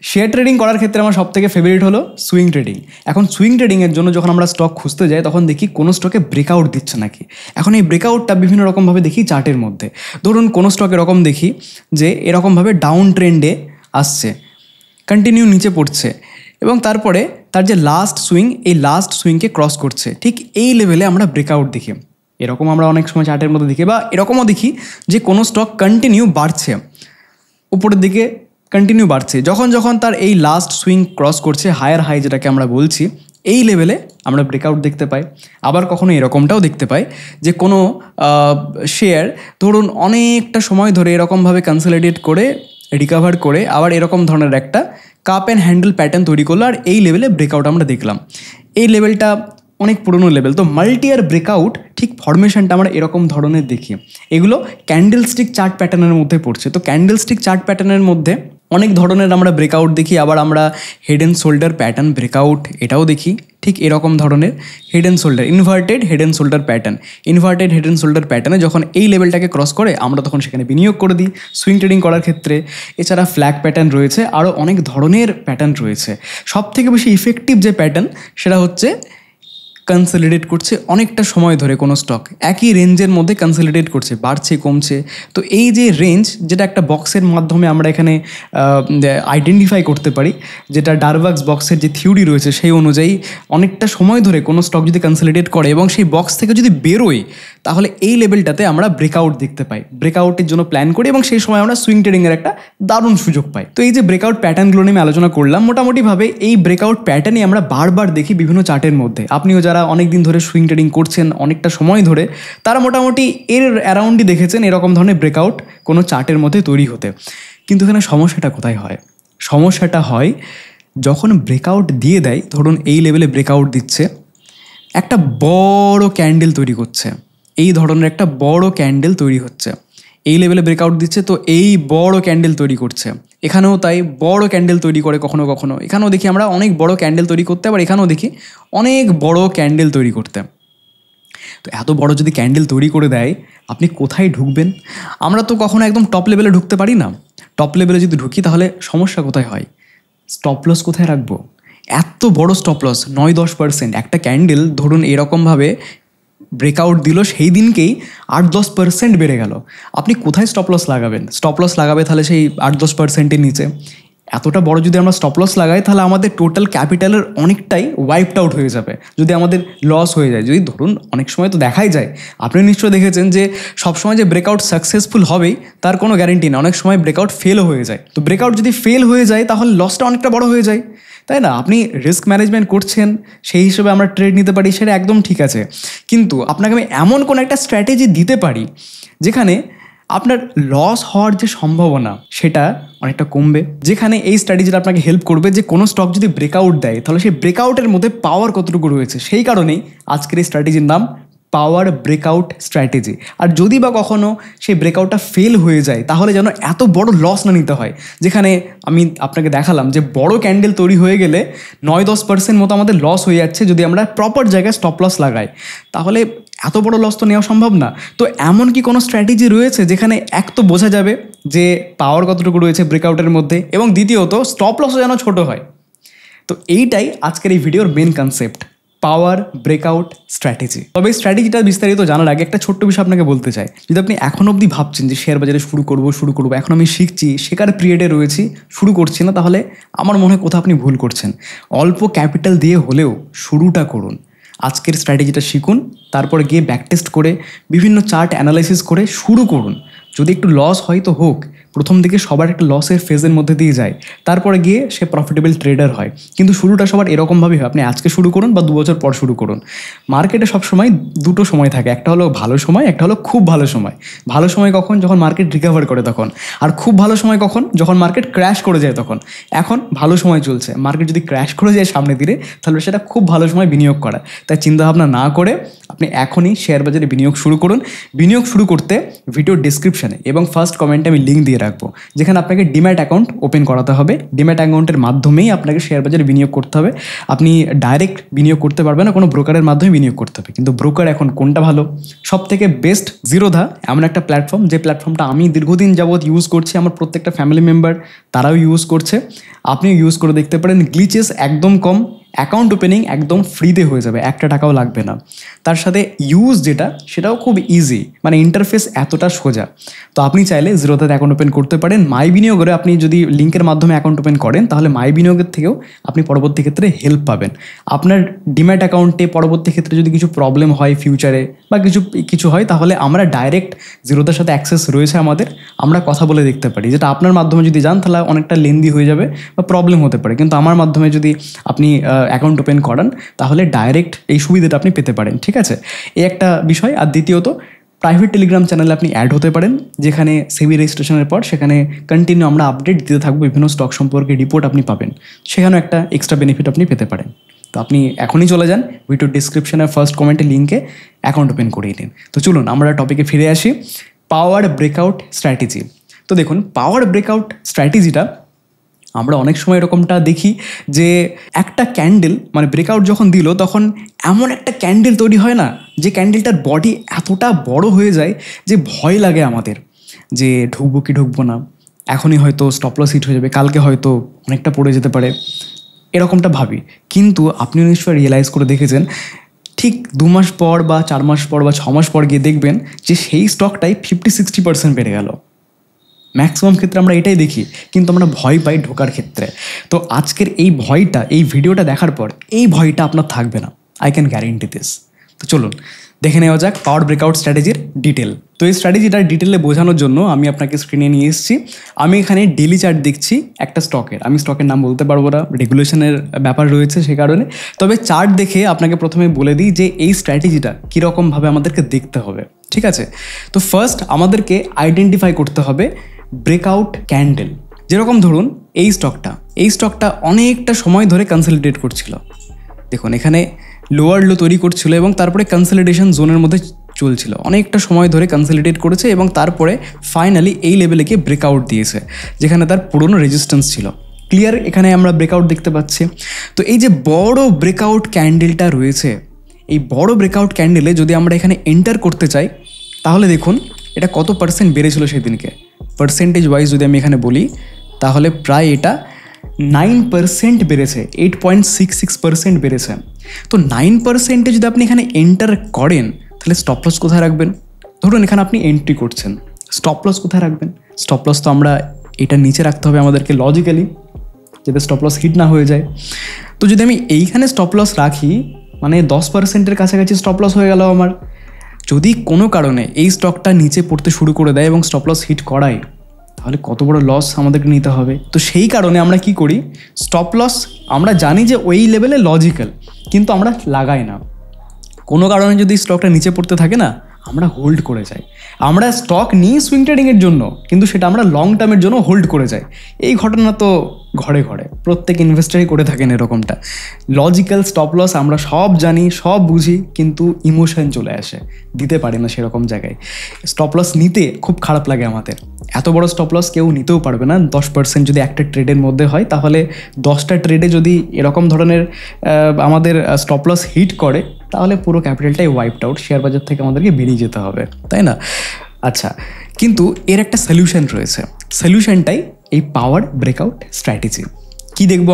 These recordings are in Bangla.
শেয়ার ট্রেডিং করার ক্ষেত্রে আমার সবথেকে ফেভারিট হলো সুইং ট্রেডিং। এখন সুইং ট্রেডিংয়ের জন্য যখন আমরা স্টক খুঁজতে যাই তখন দেখি কোনো স্টকে ব্রেকআউট দিচ্ছে নাকি। এখন এই ব্রেকআউটটা বিভিন্ন রকমভাবে দেখি চার্টের মধ্যে। ধরুন কোনো স্টক এরকম দেখি যে এরকমভাবে ডাউন ট্রেন্ডে আসছে, কন্টিনিউ নিচে পড়ছে এবং তারপরে তার যে লাস্ট সুইং, এই লাস্ট সুইংকে ক্রস করছে, ঠিক এই লেভেলে আমরা ব্রেকআউট দেখি। এরকম আমরা অনেক সময় চার্টের মধ্যে দেখি, বা এরকমও দেখি যে কোনো স্টক কন্টিনিউ বাড়ছে, উপরের দিকে কন্টিনিউ বাড়ছে, যখন যখন তার এই লাস্ট সুইং ক্রস করছে, হায়ার হাই যেটাকে আমরা বলছি, এই লেভেলে আমরা ব্রেকআউট দেখতে পাই। আবার কখনো এরকমটাও দেখতে পাই যে কোনো শেয়ার ধরুন অনেকটা সময় ধরে এরকমভাবে কনসলিডেট করে রিকভার করে আবার এরকম ধরনের একটা কাপ অ্যান্ড হ্যান্ডেল প্যাটার্ন তৈরি করলো, আর এই লেভেলে ব্রেকআউট আমরা দেখলাম। এই লেভেলটা অনেক পুরনো লেভেল। তো মাল্টি ইয়ার ব্রেকআউট ঠিক ফরমেশনটা আমরা এরকম ধরনের দেখি। এগুলো ক্যান্ডেলস্টিক চার্ট প্যাটার্নের মধ্যে পড়ছে। তো ক্যান্ডেলস্টিক চার্ট প্যাটার্নের মধ্যে অনেক ধরনের আমরা ব্রেকআউট দেখি। আবার আমরা head and shoulder pattern breakout এটাও দেখি, ঠিক এরকম ধরনের head and shoulder, inverted head and shoulder pattern. Inverted head and shoulder প্যাটার্নে যখন এই লেভেলটাকে ক্রস করে আমরা তখন সেখানে বিনিয়োগ করে দিই সুইং ট্রেডিং করার ক্ষেত্রে। এছাড়া ফ্ল্যাগ প্যাটার্ন রয়েছে, আরও অনেক ধরনের প্যাটার্ন রয়েছে। সবথেকে বেশি ইফেক্টিভ যে প্যাটার্ন সেটা হচ্ছে কনসলিডেট করছে অনেকটা সময় ধরে কোনো স্টক একই রেঞ্জের মধ্যে কনসলিডেট করছে, বাড়ছে কমছে। তো এই যে রেঞ্জ, যেটা একটা বক্সের মাধ্যমে আমরা এখানে আইডেন্টিফাই করতে পারি, যেটা ডারবাক্স বক্সের যে থিওরি রয়েছে সেই অনুযায়ী অনেকটা সময় ধরে কোনো স্টক যদি কনসলিডেট করে এবং সেই বক্স থেকে যদি বেরোয়, তাহলে এই লেভেলটাতে আমরা ব্রেকআউট দেখতে পাই, ব্রেকআউটের জন্য প্ল্যান করি এবং সেই সময় আমরা সুইং ট্রেডিংয়ের একটা দারুণ সুযোগ পাই। তো এই যে ব্রেকআউট প্যাটার্নগুলো নিয়ে আলোচনা করলাম, মোটামুটিভাবে এই ব্রেকআউট প্যাটার্নই আমরা বারবার দেখি বিভিন্ন চার্টের মধ্যে। আপনিও যারা অনেক দিন ধরে সুইং ট্রেডিং করছেন অনেকটা সময় ধরে, তারা মোটামুটি এর অ্যারাউন্ডই দেখেছেন এরকম ধরনের ব্রেকআউট কোনো চার্টের মধ্যে তৈরি হতে। কিন্তু এখানে সমস্যাটা কোথায় হয়? সমস্যাটা হয় যখন ব্রেকআউট দিয়ে দেয়, ধরুন এই লেভেলে ব্রেকআউট দিচ্ছে, একটা বড় ক্যান্ডেল তৈরি করছে, এই ধরনের একটা বড় ক্যান্ডেল তৈরি হচ্ছে, এই লেভেলে ব্রেকআউট দিচ্ছে, তো এই বড় ক্যান্ডেল তৈরি করছে। এখানেও তাই বড় ক্যান্ডেল তৈরি করে কখনো কখনো, এখানেও দেখি আমরা অনেক বড় ক্যান্ডেল তৈরি করতে, আবার এখানেও দেখি অনেক বড় ক্যান্ডেল তৈরি করতে। তো এত বড় যদি ক্যান্ডেল তৈরি করে দেয়, আপনি কোথায় ঢুকবেন? আমরা তো কখনো একদম টপ লেভেলে ঢুকতে পারি না। টপ লেভেলে যদি ঢুকি তাহলে সমস্যা কোথায় হয়? স্টপ লস কোথায় রাখবো? এত বড় স্টপ লস 9-10%। একটা ক্যান্ডেল ধরুন এরকমভাবে ব্রেকআউট দিল, সেই দিনকেই 8-10% বেড়ে গেল। আপনি কোথায় স্টপ লস লাগাবেন? স্টপ লস লাগাবে তাহলে সেই 8-10%-এর নিচে। এতটা বড় যদি আমরা স্টপ লস লাগাই তাহলে আমাদের টোটাল ক্যাপিটালের অনেকটাই ওয়াইপড আউট হয়ে যাবে যদি আমাদের লস হয়ে যায়। যদি ধরুন অনেক সময় তো দেখাই যায়, আপনি নিশ্চয়ই দেখেছেন যে সবসময় যে ব্রেকআউট সাকসেসফুল হবেই তার কোনো গ্যারেন্টি না, অনেক সময় ব্রেকআউট ফেলও হয়ে যায়। তো ব্রেকআউট যদি ফেল হয়ে যায় তাহলে লসটা অনেকটা বড় হয়ে যায়, তাই না? আপনি রিস্ক ম্যানেজমেন্ট করছেন, সেই হিসেবে আমরা ট্রেড নিতে পারি, সেটা একদম ঠিক আছে। কিন্তু আপনাকে আমি এমন কোনো একটা স্ট্র্যাটেজি দিতে পারি যেখানে আপনার লস হওয়ার যে সম্ভাবনা সেটা অনেকটা কমবে, যেখানে এই স্ট্র্যাটেজিটা আপনাকে হেল্প করবে যে কোনো স্টক যদি ব্রেকআউট দেয় তাহলে সেই ব্রেকআউটের মধ্যে পাওয়ার কতটুকু রয়েছে। সেই কারণেই আজকের এই স্ট্র্যাটেজির নাম পাওয়ার ব্রেকআউট স্ট্র্যাটেজি। আর যদি বা কখনো সেই ব্রেকআউটটা ফেল হয়ে যায় তাহলে যেন এত বড় লস না নিতে হয়, যেখানে আমি আপনাকে দেখালাম যে বড় ক্যান্ডেল তৈরি হয়ে গেলে 9-10% মতো আমাদের লস হয়ে যাচ্ছে যদি আমরা প্রপার জায়গায় স্টপ লস লাগাই। তাহলে এত বড় লস তো নেওয়া সম্ভব না। তো এমন কি কোনো স্ট্র্যাটেজি রয়েছে যেখানে এক তো বোঝা যাবে যে পাওয়ার কতটুকু রয়েছে ব্রেকআউটের মধ্যে, এবং দ্বিতীয়ত স্টপ লসও যেন ছোটো হয়। তো এইটাই আজকের এই ভিডিওর মেন কনসেপ্ট, পাওয়ার ব্রেকআউট স্ট্র্যাটেজি। তবে এই স্ট্র্যাটেজিটা বিস্তারিত জানার আগে একটা ছোট্ট বিষয় আপনাকে বলতে চাই। যদি আপনি এখন অবধি ভাবছেন যে শেয়ার বাজারে শুরু করবো, এখন আমি শিখছি, শেখার পিরিয়ডে রয়েছি, শুরু করছি না, তাহলে আমার মনে হয় কোথাও আপনি ভুল করছেন। অল্প ক্যাপিটাল দিয়ে হলেও শুরুটা করুন। আজকের স্ট্র্যাটেজিটা শিখুন, তারপরে গিয়ে ব্যাকটেস্ট করে বিভিন্ন চার্ট অ্যানালাইসিস করে শুরু করুন। যদি একটু লস হয় তো হোক, প্রথম দিকে সবার একটা লসের ফেজের মধ্যে দিয়ে যায়, তারপরে গিয়ে সে প্রফিটেবল ট্রেডার হয়। কিন্তু শুরুটা সবার এরকমভাবেই হয়, আপনি আজকে শুরু করুন বা 2 বছর পর শুরু করুন। মার্কেটে সবসময় দুটো সময় থাকে, একটা হলো ভালো সময়, একটা হলো খুব ভালো সময়। ভালো সময় কখন? যখন মার্কেট রিকভার করে তখন। আর খুব ভালো সময় কখন? যখন মার্কেট ক্র্যাশ করে যায় তখন। এখন ভালো সময় চলছে, মার্কেট যদি ক্র্যাশ করে যায় সামনে দিকে তাহলে সেটা খুব ভালো সময় বিনিয়োগ করা। তাই চিন্তাভাবনা না করে আপনি এখনই শেয়ার বাজারে বিনিয়োগ শুরু করুন। বিনিয়োগ শুরু করতে ভিডিও ডিসক্রিপশানে এবং ফার্স্ট কমেন্টে আমি লিঙ্ক দিয়ে রাখবো, যেখানে আপনাকে ডিম্যাট অ্যাকাউন্ট ওপেন করাতে হবে। ডিম্যাট অ্যাকাউন্টের মাধ্যমেই আপনাকে শেয়ার বাজারে বিনিয়োগ করতে হবে। আপনি ডাইরেক্ট বিনিয়োগ করতে পারবেন না, কোনো ব্রোকারের মাধ্যমে বিনিয়োগ করতে হবে। কিন্তু ব্রোকার এখন কোনটা ভালো? সব থেকে বেস্ট জিরোধা এমন একটা প্ল্যাটফর্ম, যে প্ল্যাটফর্মটা আমি দীর্ঘদিন যাবৎ ইউজ করছি, আমার প্রত্যেকটা ফ্যামিলি মেম্বার তারাও ইউজ করছে, আপনিও ইউজ করে দেখতে পারেন। গ্লিচেস একদম কম, অ্যাকাউন্ট ওপেনিং একদম ফ্রিতে হয়ে যাবে, একটা টাকাও লাগবে না। তার সাথে ইউজ যেটা সেটাও খুব ইজি, মানে ইন্টারফেস এতটা সোজা। তো আপনি চাইলে জিরোধাতে অ্যাকাউন্ট ওপেন করতে পারেন। মাই বিনিয়োগরে আপনি যদি লিঙ্কের মাধ্যমে অ্যাকাউন্ট ওপেন করেন, তাহলে মাই বিনিয়োগের থেকেও আপনি পরবর্তী ক্ষেত্রে হেল্প পাবেন। আপনার ডিম্যাট অ্যাকাউন্টে পরবর্তী ক্ষেত্রে যদি কিছু প্রবলেম হয় ফিউচারে বা কিছু হয়, তাহলে আমরা ডাইরেক্ট জিরোধার সাথে অ্যাক্সেস রয়েছে আমাদের, আমরা কথা বলে দেখতে পারি। যেটা আপনার মাধ্যমে যদি যান তাহলে অনেকটা লেন্দি হয়ে যাবে বা প্রবলেম হতে পারে, কিন্তু আমার মাধ্যমে যদি আপনি অ্যাকাউন্ট ওপেন করান তাহলে ডাইরেক্ট এই সুবিধাটা আপনি পেতে পারেন। ঠিক আছে, এই একটা বিষয়। আর দ্বিতীয়ত, প্রাইভেট টেলিগ্রাম চ্যানেলে আপনি অ্যাড হতে পারেন, যেখানে সেবি রেজিস্ট্রেশনের পর সেখানে কন্টিনিউ আমরা আপডেট দিতে থাকবো, বিভিন্ন স্টক সম্পর্কে রিপোর্ট আপনি পাবেন, সেখানেও একটা এক্সট্রা বেনিফিট আপনি পেতে পারেন। তো আপনি এখনই চলে যান ভিডিও ডিসক্রিপশনের ফার্স্ট কমেন্টের লিঙ্কে অ্যাকাউন্ট ওপেন করিয়ে নিন। তো চলুন আমরা টপিকে ফিরে আসি, পাওয়ার ব্রেকআউট স্ট্র্যাটেজি। তো দেখুন, পাওয়ার ব্রেকআউট স্ট্র্যাটেজিটা আমরা অনেক সময় এরকমটা দেখি যে একটা ক্যান্ডেল মানে ব্রেকআউট যখন দিল, তখন এমন একটা ক্যান্ডেল তৈরি হয় না, যে ক্যান্ডেলটার বডি এতটা বড় হয়ে যায় যে ভয় লাগে আমাদের, যে ঢুকবো কি ঢুকবো না, এখনই হয়তো স্টপ লস হিট হয়ে যাবে, কালকে হয়তো অনেকটা পড়ে যেতে পারে, এরকমটা ভাবি। কিন্তু আপনি নিশ্চয়ই রিয়েলাইজ করে দেখেছেন, ঠিক 2 মাস পর বা 4 মাস পর বা 6 মাস পর গিয়ে দেখবেন যে সেই স্টকটাই 50-60% বেড়ে গেল। ম্যাক্সিমাম ক্ষেত্রে আমরা এটাই দেখি, কিন্তু আমরা ভয় পাই ঢোকার ক্ষেত্রে। তো আজকের এই ভয়টা, এই ভিডিওটা দেখার পর এই ভয়টা আপনার থাকবে না, আই ক্যান গ্যারেন্টি দিস। তো চলুন দেখে নেওয়া যাক পাওয়ার ব্রেকআউট স্ট্র্যাটেজির ডিটেল। তো এই স্ট্র্যাটেজিটা ডিটেলে বোঝানোর জন্য আমি আপনাকে স্ক্রিনে নিয়ে এসেছি। আমি এখানে ডেলি চার্ট দেখছি একটা স্টকের, আমি স্টকের নাম বলতে পারবো না, রেগুলেশনের ব্যাপার রয়েছে সে কারণে। তবে চার্ট দেখে আপনাকে প্রথমে বলে দিই যে এই স্ট্র্যাটেজিটা কীরকমভাবে আমাদেরকে দেখতে হবে। ঠিক আছে, তো ফার্স্ট আমাদেরকে আইডেন্টিফাই করতে হবে ব্রেকআউট ক্যান্ডেল। যেরকম ধরুন এই স্টকটা অনেকটা সময় ধরে কনসলিডেট করছিল। দেখুন এখানে লোয়ার লো তৈরি করছিল এবং তারপরে কনসলিডেশন জোনের মধ্যে চলছিল, অনেকটা সময় ধরে কনসলিডেট করেছে এবং তারপরে ফাইনালি এই লেভেলে গিয়ে ব্রেকআউট দিয়েছে, যেখানে তার পুরনো রেজিস্ট্যান্স ছিল। ক্লিয়ার, এখানে আমরা ব্রেকআউট দেখতে পাচ্ছি। তো এই যে বড় ব্রেকআউট ক্যান্ডেলটা রয়েছে, এই বড় ব্রেকআউট ক্যান্ডেলে যদি আমরা এখানে এন্টার করতে চাই, তাহলে দেখুন এটা কত পার্সেন্ট বেড়েছিল সেদিনকে। পার্সেন্টেজ ওয়াইজ যদি আমি এখানে বলি, তাহলে প্রায় এটা 9% বেড়েছে, 8.66% বেড়েছে। তো 9% যদি আপনি এখানে এন্টার করেন, তাহলে স্টপ লস কোথায় রাখবেন? ধরুন এখানে আপনি এন্ট্রি করছেন, স্টপ লস কোথায় রাখবেন? স্টপ লস তো আমরা এটা নিচে রাখতে হবে আমাদেরকে লজিক্যালি, যাতে স্টপ লস হিট না হয়ে যায়। তো যদি আমি এইখানে স্টপ লস রাখি, মানে 10%-এর কাছাকাছি স্টপ লস হয়ে গেল আমার। যদি কোনো কারণে এই স্টকটা নিচে পড়তে শুরু করে দেয় এবং স্টপ লস হিট করায়, তাহলে কত বড় লস আমাদেরকে নিতে হবে। তো সেই কারণে আমরা কি করি, স্টপ লস আমরা জানি যে ওই লেভেলে লজিক্যাল, কিন্তু আমরা লাগাই না। কোনো কারণে যদি স্টকটা নিচে পড়তে থাকে না, আমরা হোল্ড করে যাই। আমরা স্টক নিই সুইং ট্রেডিংয়ের জন্য, কিন্তু সেটা আমরা লং টার্মের জন্য হোল্ড করে যাই। এই ঘটনা তো ঘরে ঘরে প্রত্যেক ইনভেস্টারই করে থাকেন এরকমটা। লজিক্যাল স্টপ লস আমরা সব জানি, সব বুঝি, কিন্তু ইমোশন চলে আসে, দিতে পারি না সেরকম জায়গায়। স্টপ লস নিতে খুব খারাপ লাগে আমাদের। এত বড় স্টপ লস কেউ নিতেও পারবে না। 10% যদি একটা ট্রেডের মধ্যে হয়, তাহলে 10টা ট্রেডে যদি এরকম ধরনের আমাদের স্টপ লস হিট করে, তাহলে পুরো ক্যাপিটালটাই ওয়াইপড আউট, শেয়ার বাজার থেকে আমাদেরকে বেরিয়ে যেতে হবে, তাই না? আচ্ছা, কিন্তু এর একটা সলিউশন রয়েছে। সলিউশনটাই এই পাওয়ার ব্রেকআউট স্ট্র্যাটেজি। কি দেখব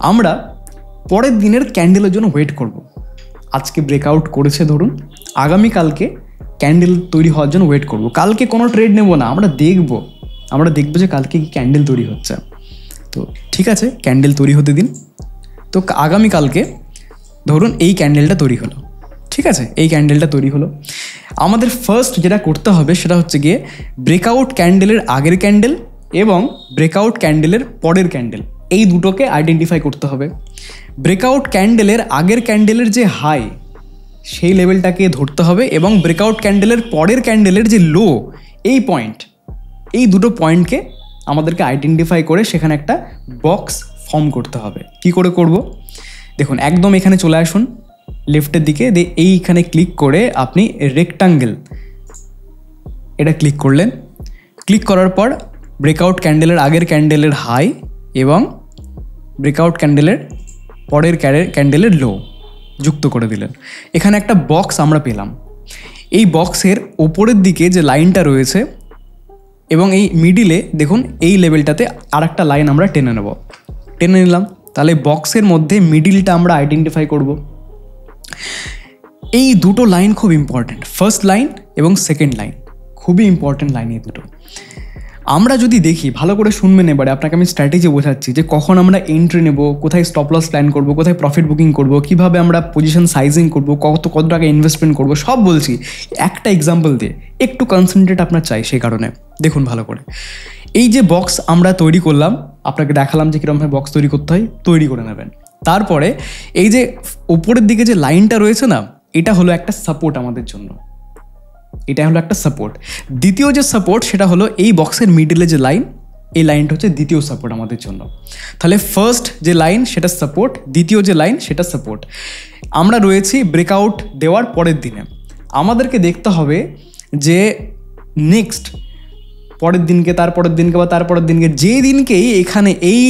আমরা পরের দিনের ক্যান্ডেলের জন্য ওয়েট করব। আজকে ব্রেকআউট করেছে ধরুন, আগামীকালকে ক্যান্ডেল তৈরি হওয়ার জন্য ওয়েট করব। কালকে কোনো ট্রেড নেব না, আমরা দেখব যে কালকে কি ক্যান্ডেল তৈরি হচ্ছে। তো ঠিক আছে, ক্যান্ডেল তৈরি হতে দিন। তো আগামীকালকে ধরুন এই ক্যান্ডেলটা তৈরি হলো, ঠিক আছে, এই ক্যান্ডেলটা তৈরি হলো। আমাদের ফার্স্ট যেটা করতে হবে সেটা হচ্ছে গিয়ে ব্রেকআউট ক্যান্ডেলের আগের ক্যান্ডেল এবং ব্রেকআউট ক্যান্ডেলের পরের ক্যান্ডেল, এই দুটোকে আইডেন্টিফাই করতে হবে। ব্রেকআউট ক্যান্ডেলের আগের ক্যান্ডেলের যে হাই, সেই লেভেলটাকে ধরতে হবে, এবং ব্রেকআউট ক্যান্ডেলের পরের ক্যান্ডেলের যে লো, এই পয়েন্ট, এই দুটো পয়েন্টকে আমাদেরকে আইডেন্টিফাই করে সেখানে একটা বক্স ফর্ম করতে হবে। কি করে করব? দেখুন একদম এখানে চলে আসুন, লেফটের দিকে, দিয়ে এইখানে ক্লিক করে আপনি রেক্টাঙ্গেল এটা ক্লিক করলেন। ক্লিক করার পর ব্রেকআউট ক্যান্ডেলের আগের ক্যান্ডেলের হাই এবং ব্রেকআউট ক্যান্ডেলের পরের ক্যান্ডেলের লো যুক্ত করে দিলেন। এখানে একটা বক্স আমরা পেলাম। এই বক্সের ওপরের দিকে যে লাইনটা রয়েছে এবং এই মিডিলে দেখুন এই লেভেলটাতে আর একটা লাইন আমরা টেনে নেব, টেনে নিলাম। তাহলে বক্সের মধ্যে মিডিলটা আমরা আইডেন্টিফাই করব। এই দুটো লাইন খুব ইম্পর্ট্যান্ট, ফার্স্ট লাইন এবং সেকেন্ড লাইন খুবই ইম্পর্ট্যান্ট লাইন এই দুটো। আমরা যদি দেখি, ভালো করে শুনবেন এবারে, আপনাকে আমি স্ট্র্যাটেজি বোঝাচ্ছি যে কখন আমরা এন্ট্রি নেব, কোথায় স্টপ লস প্ল্যান করব, কোথায় প্রফিট বুকিং করব, কিভাবে আমরা পজিশন সাইজিং করব, কত টাকা ইনভেস্টমেন্ট করব, সব বলছি একটা এক্সাম্পল দিয়ে। একটু কনসেন্ট্রেট আপনার চাই, সেই কারণে দেখুন ভালো করে। এই যে বক্স আমরা তৈরি করলাম, আপনাকে দেখালাম যে কীরকমভাবে বক্স তৈরি করতে হয়, তৈরি করে নেবেন। তারপরে এই যে উপরের দিকে যে লাইনটা রয়েছে না, এটা হলো একটা সাপোর্ট আমাদের জন্য, এটা হলো একটা সাপোর্ট। দ্বিতীয় যে সাপোর্ট সেটা হলো এই বক্সের মিডলে যে লাইন, এই লাইনটা হচ্ছে দ্বিতীয় সাপোর্ট আমাদের জন্য। তাহলে ফার্স্ট যে লাইন সেটা সাপোর্ট, দ্বিতীয় যে লাইন সেটা সাপোর্ট। আমরা রয়েছি ব্রেকআউট দেওয়ার পরের দিনে। আমাদেরকে দেখতে হবে যে নেক্সট পরের দিনকে, তারপরের দিনকে বা তারপরের দিনকে, যে দিনকেই এখানে এই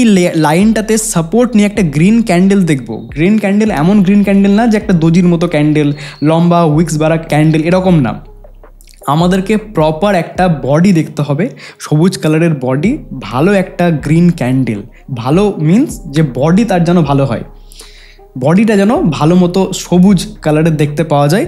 লাইনটাতে সাপোর্ট নিয়ে একটা গ্রিন ক্যান্ডেল দেখব। গ্রিন ক্যান্ডেল এমন গ্রিন ক্যান্ডেল না যে একটা দজির মতো ক্যান্ডেল, লম্বা উইক্স বাড়া ক্যান্ডেল, এরকম না। আমাদেরকে প্রপার একটা বডি দেখতে হবে, সবুজ কালারের বডি, ভালো একটা গ্রিন ক্যান্ডেল। ভালো মিন্স যে বডি তার যেন ভালো হয়, বডিটা যেন ভালো মতো সবুজ কালারের দেখতে পাওয়া যায়।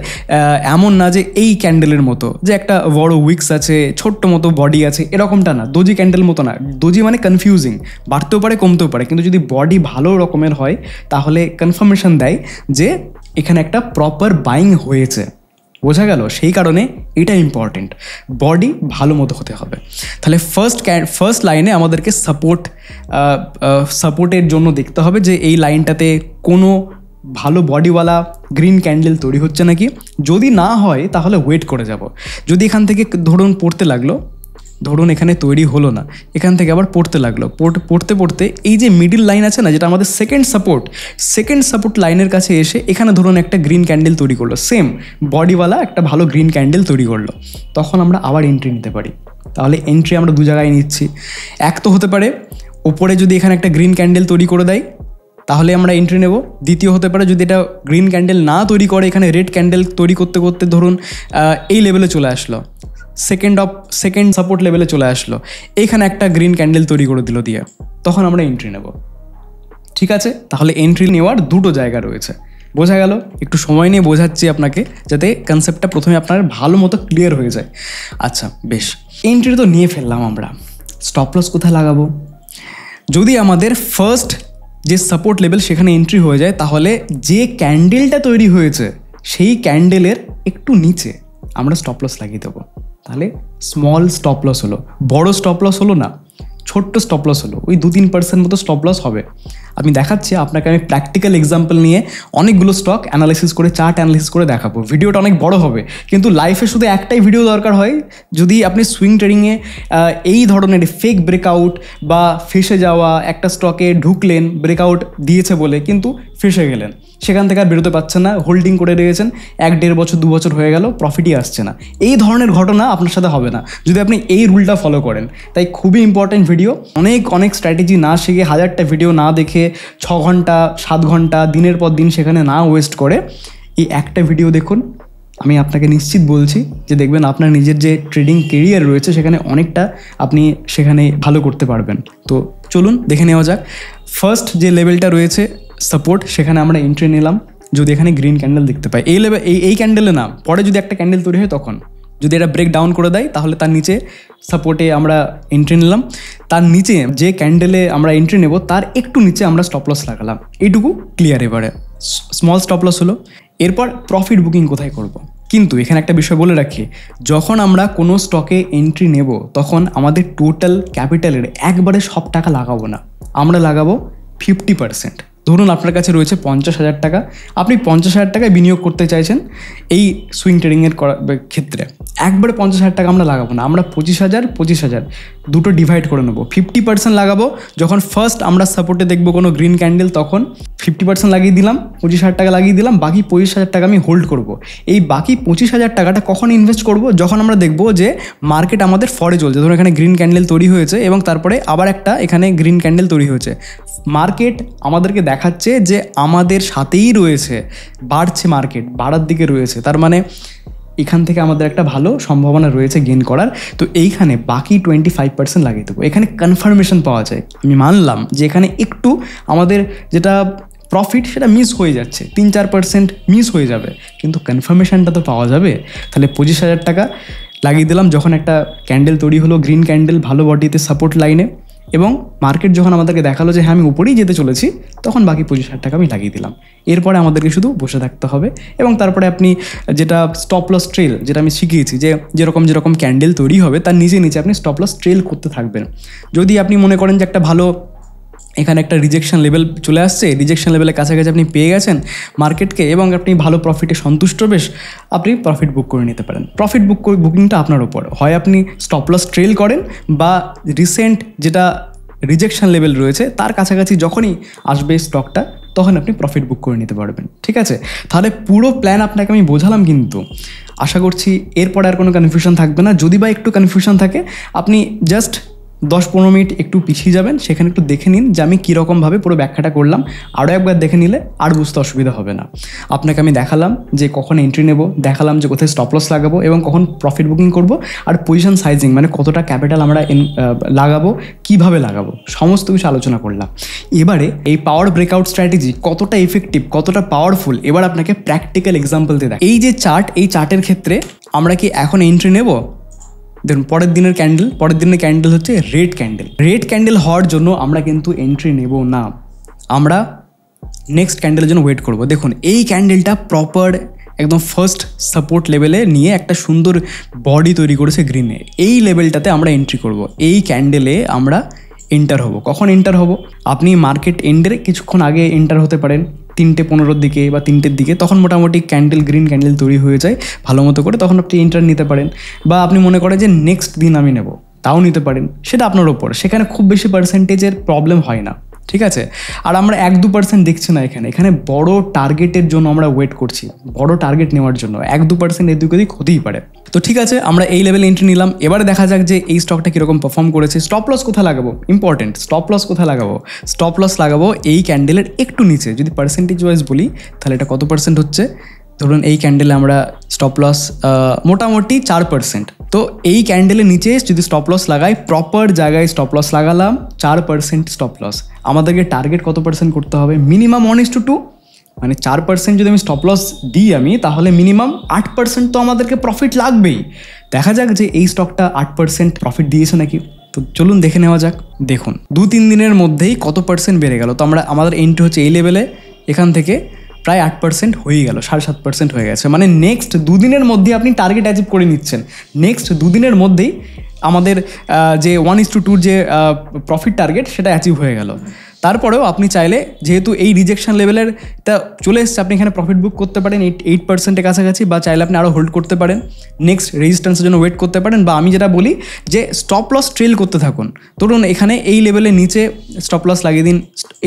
এমন না যে এই ক্যান্ডেলের মতো যে একটা বড় উইক্স আছে, ছোট্ট মতো বডি আছে, এরকমটা না। দোজি ক্যান্ডেল মতো না। দোজি মানে কনফিউজিং, বাড়তেও পারে কমতেও পারে, কিন্তু যদি বডি ভালো রকমের হয় তাহলে কনফার্মেশন দেয় যে এখানে একটা প্রপার বাইং হয়েছে। বোঝা গেল? সেই কারণে এটা ইম্পর্টেন্ট, বডি ভালো মতো হতে হবে। তাহলে ফার্স্ট লাইনে আমাদেরকে সাপোর্টের জন্য দেখতে হবে যে এই লাইনটাতে কোনো ভালো বডিওয়ালা গ্রিন ক্যান্ডেল তৈরি হচ্ছে নাকি। যদি না হয় তাহলে ওয়েট করে যাব। যদি এখান থেকে ধরুন পড়তে লাগলো, ধরুন এখানে তৈরি হলো না, এখান থেকে আবার পড়তে লাগলো, পড়তে পড়তে এই যে মিডিল লাইন আছে না, যেটা আমাদের সেকেন্ড সাপোর্ট লাইনের কাছে এসে এখানে ধরুন একটা গ্রিন ক্যান্ডেল তৈরি করলো, সেম বডিওয়ালা একটা ভালো গ্রিন ক্যান্ডেল তৈরি করলো, তখন আমরা আবার এন্ট্রি নিতে পারি। তাহলে এন্ট্রি আমরা দু জায়গায় নিচ্ছি। এক তো হতে পারে ওপরে যদি এখানে একটা গ্রিন ক্যান্ডেল তৈরি করে দেয় তাহলে আমরা এন্ট্রি নেব। দ্বিতীয় হতে পারে যদি এটা গ্রিন ক্যান্ডেল না তৈরি করে, এখানে রেড ক্যান্ডেল তৈরি করতে করতে ধরুন এই লেভেলে চলে আসলো, সেকেন্ড সাপোর্ট লেভেলে চলে আসলো, এইখানে একটা গ্রিন ক্যান্ডেল তৈরি করে দিল দিয়ে, তখন আমরা এন্ট্রি নেব। ঠিক আছে? তাহলে এন্ট্রি নেওয়ার দুটো জায়গা রয়েছে। বোঝা গেল? একটু সময় নিয়ে বোঝাচ্ছি আপনাকে যাতে কনসেপ্টটা প্রথমে আপনার ভালো মতো ক্লিয়ার হয়ে যায়। আচ্ছা বেশ, এন্ট্রি তো নিয়ে ফেললাম আমরা, স্টপ লস কোথায় লাগাবো? যদি আমাদের ফার্স্ট যে সাপোর্ট লেভেল সেখানে এন্ট্রি হয়ে যায়, তাহলে যে ক্যান্ডেলটা তৈরি হয়েছে সেই ক্যান্ডেলের একটু নিচে আমরা স্টপ লস লাগিয়ে দেবো। তাহলে স্মল স্টপ লস হলো, বড় স্টপ লস হলো না, ছোট্ট স্টপ লস হলো, ওই 2-3% মতো স্টপ লস হবে। আমি দেখাচ্ছি আপনাকে, আমি প্র্যাকটিক্যাল এক্সাম্পল নিয়ে অনেকগুলো স্টক অ্যানালাইসিস করে, চার্ট অ্যানালাইসিস করে দেখাবো। ভিডিওটা অনেক বড় হবে, কিন্তু লাইফে শুধু একটাই ভিডিও দরকার হয়। যদি আপনি সুইং ট্রেডিংয়ে এই ধরনের ফেক ব্রেকআউট বা ফেসে যাওয়া, একটা স্টকে ঢুকলেন ব্রেকআউট দিয়েছে বলে কিন্তু ফেসে গেলেন, সেখান থেকে আর বেরোতে পারছেন না, হোল্ডিং করে রয়েছেন, 1-1.5 বছর 2 বছর হয়ে গেল, প্রফিটই আসছে না, এই ধরনের ঘটনা আপনার সাথে হবে না যদি আপনি এই রুলটা ফলো করেন। তাই খুবই ইম্পর্টেন্ট ভিডিও। অনেক স্ট্র্যাটেজি না শিখে, 1000টা ভিডিও না দেখে, 6 ঘন্টা 7 ঘন্টা দিনের পর দিন সেখানে না ওয়েস্ট করে এই একটা ভিডিও দেখুন। আমি আপনাকে নিশ্চিত বলছি যে দেখবেন আপনার নিজের যে ট্রেডিং কেরিয়ার রয়েছে সেখানে অনেকটা আপনি সেখানে ভালো করতে পারবেন। তো চলুন দেখে নেওয়া যাক। ফার্স্ট যে লেভেলটা রয়েছে সাপোর্ট, সেখানে আমরা এন্ট্রি নিলাম। যদি এখানে গ্রিন ক্যান্ডেল দেখতে পাই, এই লেভেল এই ক্যান্ডেলে না, পরে যদি একটা ক্যান্ডেল তৈরি হয় তখন, যদি এটা ব্রেক ডাউন করে দেয় তাহলে তার নিচে সাপোর্টে আমরা এন্ট্রি নিলাম। তার নিচে যে ক্যান্ডেলে আমরা এন্ট্রি নেব তার একটু নিচে আমরা স্টপ লস লাগালাম। এইটুকু ক্লিয়ার। এবারে স্মল স্টপ লস হলো। এরপর প্রফিট বুকিং কোথায় করব? কিন্তু এখানে একটা বিষয় বলে রাখি, যখন আমরা কোনো স্টকে এন্ট্রি নেব তখন আমাদের টোটাল ক্যাপিটালের একবারে সব টাকা লাগাবো না, আমরা লাগাবো 50%। ধরুন আপনার কাছে রয়েছে 50,000 টাকা, আপনি 50,000 টাকায় বিনিয়োগ করতে চাইছেন এই সুইং ট্রেডিংয়ের ক্ষেত্রে। একবারে 50,000 টাকা আমরা লাগাবো না, আমরা 25,000 দুটো ডিভাইড করে নেবো। 50% লাগাবো যখন ফার্স্ট আমরা সাপোর্টে দেখবো কোনো গ্রিন ক্যান্ডেল, তখন 50% লাগিয়ে দিলাম, 25,000 টাকা লাগিয়ে দিলাম, বাকি 25,000 টাকা আমি হোল্ড করব। এই বাকি 25,000 টাকাটা কখন ইনভেস্ট করব? যখন আমরা দেখবো যে মার্কেট আমাদের ফরে চলছে, ধরুন এখানে গ্রিন ক্যান্ডেল তৈরি হয়েছে এবং তারপরে আবার একটা এখানে গ্রিন ক্যান্ডেল তৈরি হয়েছে, মার্কেট আমাদেরকে দেখাচ্ছে যে আমাদের সাথেই রয়েছে, বাড়ছে, মার্কেট বাড়ার দিকে রয়েছে, তার মানে এখান থেকে আমাদের একটা ভালো সম্ভাবনা রয়েছে গেইন করার। তো এইখানে বাকি 25% লাগিয়ে দেবো। এখানে কনফার্মেশন পাওয়া যায়, আমি মানলাম যে এখানে একটু আমাদের যেটা প্রফিট সেটা মিস হয়ে যাচ্ছে, 3-4% মিস হয়ে যাবে, কিন্তু কনফার্মেশনটা তো পাওয়া যাবে। তাহলে 25,000 টাকা লাগিয়ে দিলাম যখন একটা ক্যান্ডেল তৈরি হলো, গ্রিন ক্যান্ডেল, ভালো বডিতে সাপোর্ট লাইনে, এবং মার্কেট যখন আমাদেরকে দেখালো যে হ্যাঁ আমি উপরেই যেতে চলেছি, তখন বাকি 25,000 টাকা আমি লাগিয়ে দিলাম। এরপরে আমাদেরকে শুধু বসে থাকতে হবে এবং তারপরে আপনি যেটা স্টপ লস ট্রেল, যেটা আমি শিখিয়েছি, যে যেরকম ক্যান্ডেল তৈরি হবে তার নিচে আপনি স্টপ লস ট্রেল করতে থাকবেন। যদি আপনি মনে করেন যে একটা ভালো এখানে একটা রিজেকশন লেভেল চলে আসছে, রিজেকশন লেভেলের কাছাকাছি আপনি পেয়ে গেছেন মার্কেটকে এবং আপনি ভালো প্রফিটে সন্তুষ্ট, বেশ আপনি প্রফিট বুক করে নিতে পারেন। প্রফিট বুকিংটা আপনার উপর, হয় আপনি স্টপ লস ট্রেল করেন বা রিসেন্ট যেটা রিজেকশন লেভেল রয়েছে তার কাছাকাছি যখনই আসবে স্টকটা, তখন আপনি প্রফিট বুক করে নিতে পারবেন। ঠিক আছে, তাহলে পুরো প্ল্যান আপনাকে আমি বোঝালাম, কিন্তু আশা করছি এরপরে আর কোনো কনফিউশন থাকবে না। যদি বা একটু কনফিউশন থাকে, আপনি জাস্ট 10-15 মিনিট একটু পিছিয়ে যাবেন, সেখানে একটু দেখে নিন যে আমি কীরকমভাবে পুরো ব্যাখ্যাটা করলাম। আরও একবার দেখে নিলে আর বুঝতে অসুবিধা হবে না। আপনাকে আমি দেখালাম যে কখন এন্ট্রি নেব, দেখালাম যে কোথায় স্টপ লস লাগাবো এবং কখন প্রফিট বুকিং করব, আর পজিশন সাইজিং মানে কতটা ক্যাপিটাল আমরা লাগাবো, কিভাবে লাগাবো, সমস্ত কিছু আলোচনা করলাম। এবারে এই পাওয়ার ব্রেকআউট স্ট্র্যাটেজি কতটা এফেক্টিভ, কতটা পাওয়ারফুল, এবার আপনাকে প্র্যাকটিক্যাল এক্সাম্পল দিয়ে দেখ। এই যে চার্ট, এই চার্টের ক্ষেত্রে আমরা কি এখন এন্ট্রি নেব? দেখুন পরের দিনের ক্যান্ডেল হচ্ছে রেড ক্যান্ডেল হওয়ার জন্য আমরা কিন্তু এন্ট্রি নেব না, আমরা নেক্সট ক্যান্ডেলের জন্য ওয়েট করব। দেখুন এই ক্যান্ডেলটা প্রপার একদম ফার্স্ট সাপোর্ট লেভেলে নিয়ে একটা সুন্দর বডি তৈরি করেছে গ্রিনে, এই লেভেলটাতে আমরা এন্ট্রি করব। এই ক্যান্ডেলে আমরা এন্টার হব। কখন এন্টার হব? আপনি মার্কেট এন্ডের কিছুক্ষণ আগে এন্টার হতে পারেন, 3:15 দিকে বা 3টের দিকে, তখন মোটামুটি গ্রিন ক্যান্ডেল তৈরি হয়ে যায় ভালো মতো করে, তখন আপনি এন্টার নিতে পারেন। বা আপনি মনে করেন যে নেক্সট দিন আমি নেব, তাও নিতে পারেন, সেটা আপনার ওপর, সেখানে খুব বেশি পার্সেন্টেজের প্রবলেম হয় না। ঠিক আছে, আর আমরা 1-2% দেখছি না, এখানে বড় টার্গেটের জন্য আমরা ওয়েট করছি, বড় টার্গেট নেওয়ার জন্য। 1-2% এদিক ওদিক হতেই পারে। তো ঠিক আছে, আমরা এই লেভেলে এন্ট্রি নিলাম। এবারে দেখা যাক যে এই স্টকটা কীরকম পারফর্ম করেছে। স্টপ লস কোথায় লাগাবো? ইম্পর্টেন্ট, স্টপ লস কোথায় লাগাবো? স্টপ লস লাগাবো এই ক্যান্ডেলের একটু নিচে। যদি পার্সেন্টেজ ওয়াইজ বলি তাহলে এটা কত পার্সেন্ট হচ্ছে? ধরুন এই ক্যান্ডেলে আমরা স্টপ লস মোটামুটি 4%। তো এই ক্যান্ডেলের নিচে যদি স্টপ লস লাগাই, প্রপার জায়গায় স্টপ লস লাগালাম, 4% স্টপ লস। আমাদেরকে টার্গেট কত পার্সেন্ট করতে হবে? মিনিমাম 1:2, মানে 4% যদি আমি স্টপ লস দিই আমি, তাহলে মিনিমাম 8% তো আমাদেরকে প্রফিট লাগবেই। দেখা যাক যে এই স্টকটা 8% প্রফিট দিয়েছে নাকি। তো চলুন দেখে নেওয়া যাক। দেখুন 2-3 দিনের মধ্যেই কত পার্সেন্ট বেড়ে গেল। তো আমাদের এন্ট্রি হচ্ছে এই লেভেলে, এখান থেকে প্রায় 8% হয়ে গেল, 7.5% হয়ে গেছে। মানে নেক্সট 2 দিনের মধ্যে আপনি টার্গেট অ্যাচিভ করে নিচ্ছেন। নেক্সট 2 দিনের মধ্যেই আমাদের যে 1:2 যে প্রফিট টার্গেট সেটা অ্যাচিভ হয়ে গেল। তারপরেও আপনি চাইলে, যেহেতু এই রিজেকশন লেভেলের তা চলে এসছে, আপনি এখানে প্রফিট বুক করতে পারেন 8%-এর কাছাকাছি, বা চাইলে আপনি আরও হোল্ড করতে পারেন, নেক্সট রেজিস্ট্যান্সের জন্য ওয়েট করতে পারেন। বা আমি যেটা বলি যে স্টপ লস ট্রেল করতে থাকুন। ধরুন এখানে এই লেভেলের নিচে স্টপ লস লাগিয়ে দিন,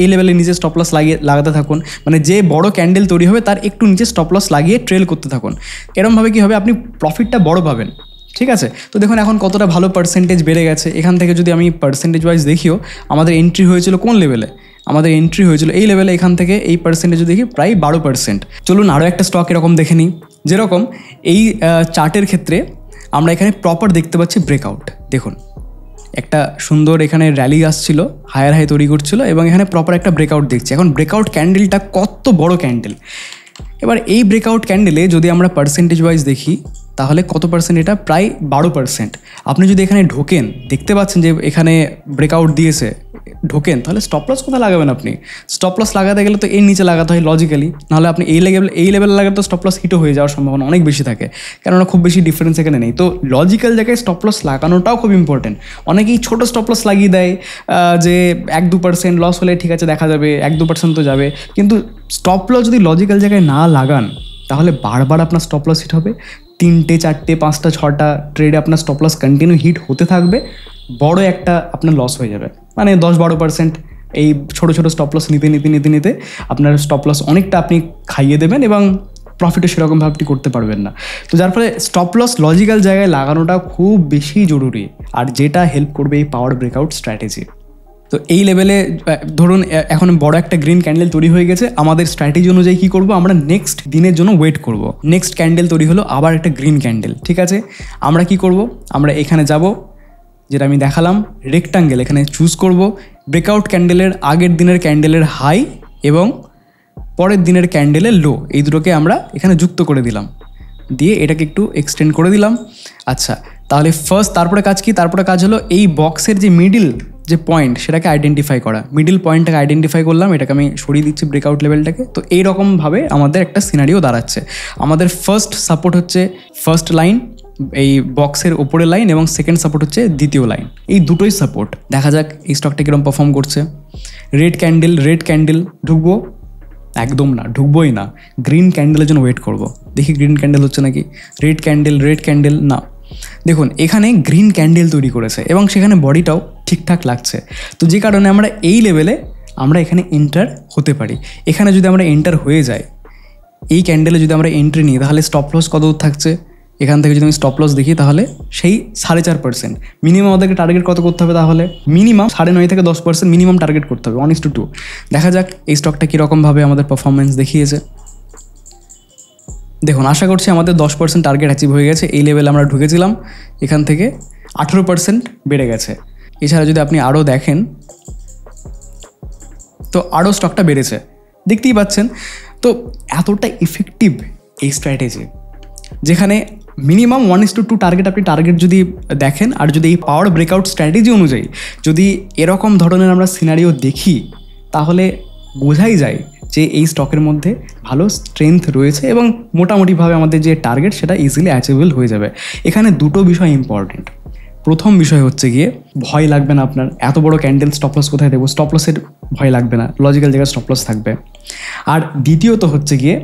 এই লেভেলের নিচে স্টপ লস লাগাতে থাকুন, মানে যে বড় ক্যান্ডেল তৈরি হবে তার একটু নিচে স্টপ লস লাগিয়ে ট্রেল করতে থাকুন। এরমভাবে কী হবে, আপনি প্রফিটটা বড় পাবেন। ঠিক আছে, তো দেখুন এখন কতটা ভালো পার্সেন্টেজ বেড়ে গেছে। এখান থেকে যদি আমি পার্সেন্টেজ ওয়াইজ দেখিও, আমাদের এন্ট্রি হয়েছিল কোন লেভেলে? আমাদের এন্ট্রি হয়েছিল এই লেভেলে। এখান থেকে এই পার্সেন্টেজ দেখি প্রায় 12%। চলুন আরও একটা স্টক এরকম দেখে নিই। যেরকম এই চার্টের ক্ষেত্রে আমরা এখানে প্রপার দেখতে পাচ্ছি ব্রেকআউট। দেখুন একটা সুন্দর এখানে র্যালি আসছিল, হায়ার হাই তৈরি করছিল, এবং এখানে প্রপার একটা ব্রেকআউট দেখছি। এখন ব্রেকআউট ক্যান্ডেলটা কত বড় ক্যান্ডেল। এবার এই ব্রেকআউট ক্যান্ডেলে যদি আমরা পার্সেন্টেজ ওয়াইজ দেখি, তাহলে কত পার্সেন্ট? এটা প্রায় 12%। আপনি যদি এখানে ঢোকেন, দেখতে পাচ্ছেন যে এখানে ব্রেকআউট দিয়েছে, ঢোকেন তাহলে স্টপ লস কোথায় লাগাবেন? আপনি স্টপ লস লাগাতে গেলে তো এর নিচে লাগাতে হয় লজিক্যালি, নাহলে আপনি এই লেভেলে লাগালে তো স্টপ লস হিটও হয়ে যাওয়ার সম্ভাবনা অনেক বেশি থাকে, কেননা খুব বেশি ডিফারেন্স এখানে নেই। তো লজিক্যাল জায়গায় স্টপ লস লাগানোটাও খুব ইম্পর্টেন্ট। অনেকেই ছোটো স্টপ লস লাগিয়ে দেয় যে 1-2% লস হলে ঠিক আছে দেখা যাবে, 1-2% তো যাবে, কিন্তু স্টপ লস যদি লজিক্যাল জায়গায় না লাগান তাহলে বারবার আপনার স্টপ লস হিট হবে। 3টে 4টে 5টা 6টা ট্রেডে আপনার স্টপ লস কন্টিনিউ হিট হতে থাকবে, বড় একটা আপনার লস হয়ে যাবে। মানে 10-12% এই ছোটো ছোটো স্টপ লস নিতে নিতে নিতে নিতে আপনার স্টপ লস অনেকটা আপনি খাইয়ে দেবেন এবং প্রফিটও সেরকমভাবে আপনি করতে পারবেন না। তো যার ফলে স্টপ লস লজিক্যাল জায়গায় লাগানোটা খুব বেশি জরুরি, আর যেটা হেল্প করবে এই পাওয়ার ব্রেকআউট স্ট্র্যাটেজি। তো এই লেভেলে ধরুন এখন বড় একটা গ্রিন ক্যান্ডেল তৈরি হয়ে গেছে, আমাদের স্ট্র্যাটেজি অনুযায়ী কী করবো, আমরা নেক্সট দিনের জন্য ওয়েট করব। নেক্সট ক্যান্ডেল তৈরি হলো, আবার একটা গ্রিন ক্যান্ডেল, ঠিক আছে। আমরা কি করব, আমরা এখানে যাব, যেটা আমি দেখালাম রেক্টাঙ্গেল, এখানে চুজ করব। ব্রেকআউট ক্যান্ডেলের আগের দিনের ক্যান্ডেলের হাই এবং পরের দিনের ক্যান্ডেলের লো, এই দুটোকে আমরা এখানে যুক্ত করে দিলাম, দিয়ে এটাকে একটু এক্সটেন্ড করে দিলাম। আচ্ছা, তাহলে তারপরে কাজ কি, তারপরে কাজ হলো এই বক্সের যে মিডিল যে পয়েন্ট সেটাকে আইডেন্টিফাই করা। মিডিল পয়েন্টটাকে আইডেন্টিফাই করলাম, এটাকে আমি সরিয়ে দিচ্ছি ব্রেকআউট লেভেলটাকে। তো এইরকমভাবে আমাদের একটা সিনারিও দাঁড়াচ্ছে। আমাদের ফার্স্ট সাপোর্ট হচ্ছে ফার্স্ট লাইন, এই বক্সের ওপরের লাইন, এবং সেকেন্ড সাপোর্ট হচ্ছে দ্বিতীয় লাইন। এই দুটোই সাপোর্ট। দেখা যাক এই স্টকটা কীরকম পারফর্ম করছে। রেড ক্যান্ডেল ঢুকবো? একদম না, ঢুকবোই না। গ্রিন ক্যান্ডেলের জন্য ওয়েট করব, দেখি গ্রিন ক্যান্ডেল হচ্ছে নাকি। রেড ক্যান্ডেল না। দেখুন এখানে গ্রিন ক্যান্ডেল তৈরি করেছে এবং সেখানে বডিটাও ঠিকঠাক লাগছে। তো যে কারণে আমরা এই লেভেলে আমরা এখানে এন্টার হতে পারি। এখানে যদি আমরা এন্টার হয়ে যাই, এই ক্যান্ডেলে যদি আমরা এন্ট্রি নিই, তাহলে স্টপ লস কত দূর থাকছে, এখান থেকে যদি আমি স্টপ লস দেখি তাহলে সেই 4.5%। মিনিমাম আমাদেরকে টার্গেট কত করতে হবে, তাহলে মিনিমাম 9.5 থেকে 10% মিনিমাম টার্গেট করতে হবে, 1:2। দেখা যাক এই স্টকটা কীরকমভাবে আমাদের পারফরমেন্স দেখিয়েছে। দেখুন আশা করছি আমাদের 10% টার্গেট অ্যাচিভ হয়ে গেছে। এই লেভেলে আমরা ঢুকেছিলাম, এখান থেকে 18% বেড়ে গেছে। এছাড়া যদি আপনি আরও দেখেন তো আরও স্টকটা বেড়েছে, দেখতেই পাচ্ছেন। তো এতটা ইফেক্টিভ এই স্ট্র্যাটেজি, যেখানে মিনিমাম 1:2 টার্গেট যদি দেখেন, আর যদি এই পাওয়ার ব্রেকআউট স্ট্র্যাটেজি অনুযায়ী যদি এরকম ধরনের আমরা সিনারিও দেখি, তাহলে বোঝাই যায় যে এই স্টকের মধ্যে ভালো স্ট্রেংথ রয়েছে এবং মোটামুটিভাবে আমাদের যে টার্গেট সেটা ইজিলি অ্যাচিভেবল হয়ে যাবে। এখানে দুটো বিষয় ইম্পর্টেন্ট। প্রথম বিষয় হচ্ছে গিয়ে ভয় লাগবে না আপনার, এত বড় ক্যান্ডেল স্টপ লস কোথায় দেবো, স্টপ লসের ভয় লাগবে না, লজিক্যাল জায়গায় স্টপ লস থাকবে। আর দ্বিতীয়ত হচ্ছে গিয়ে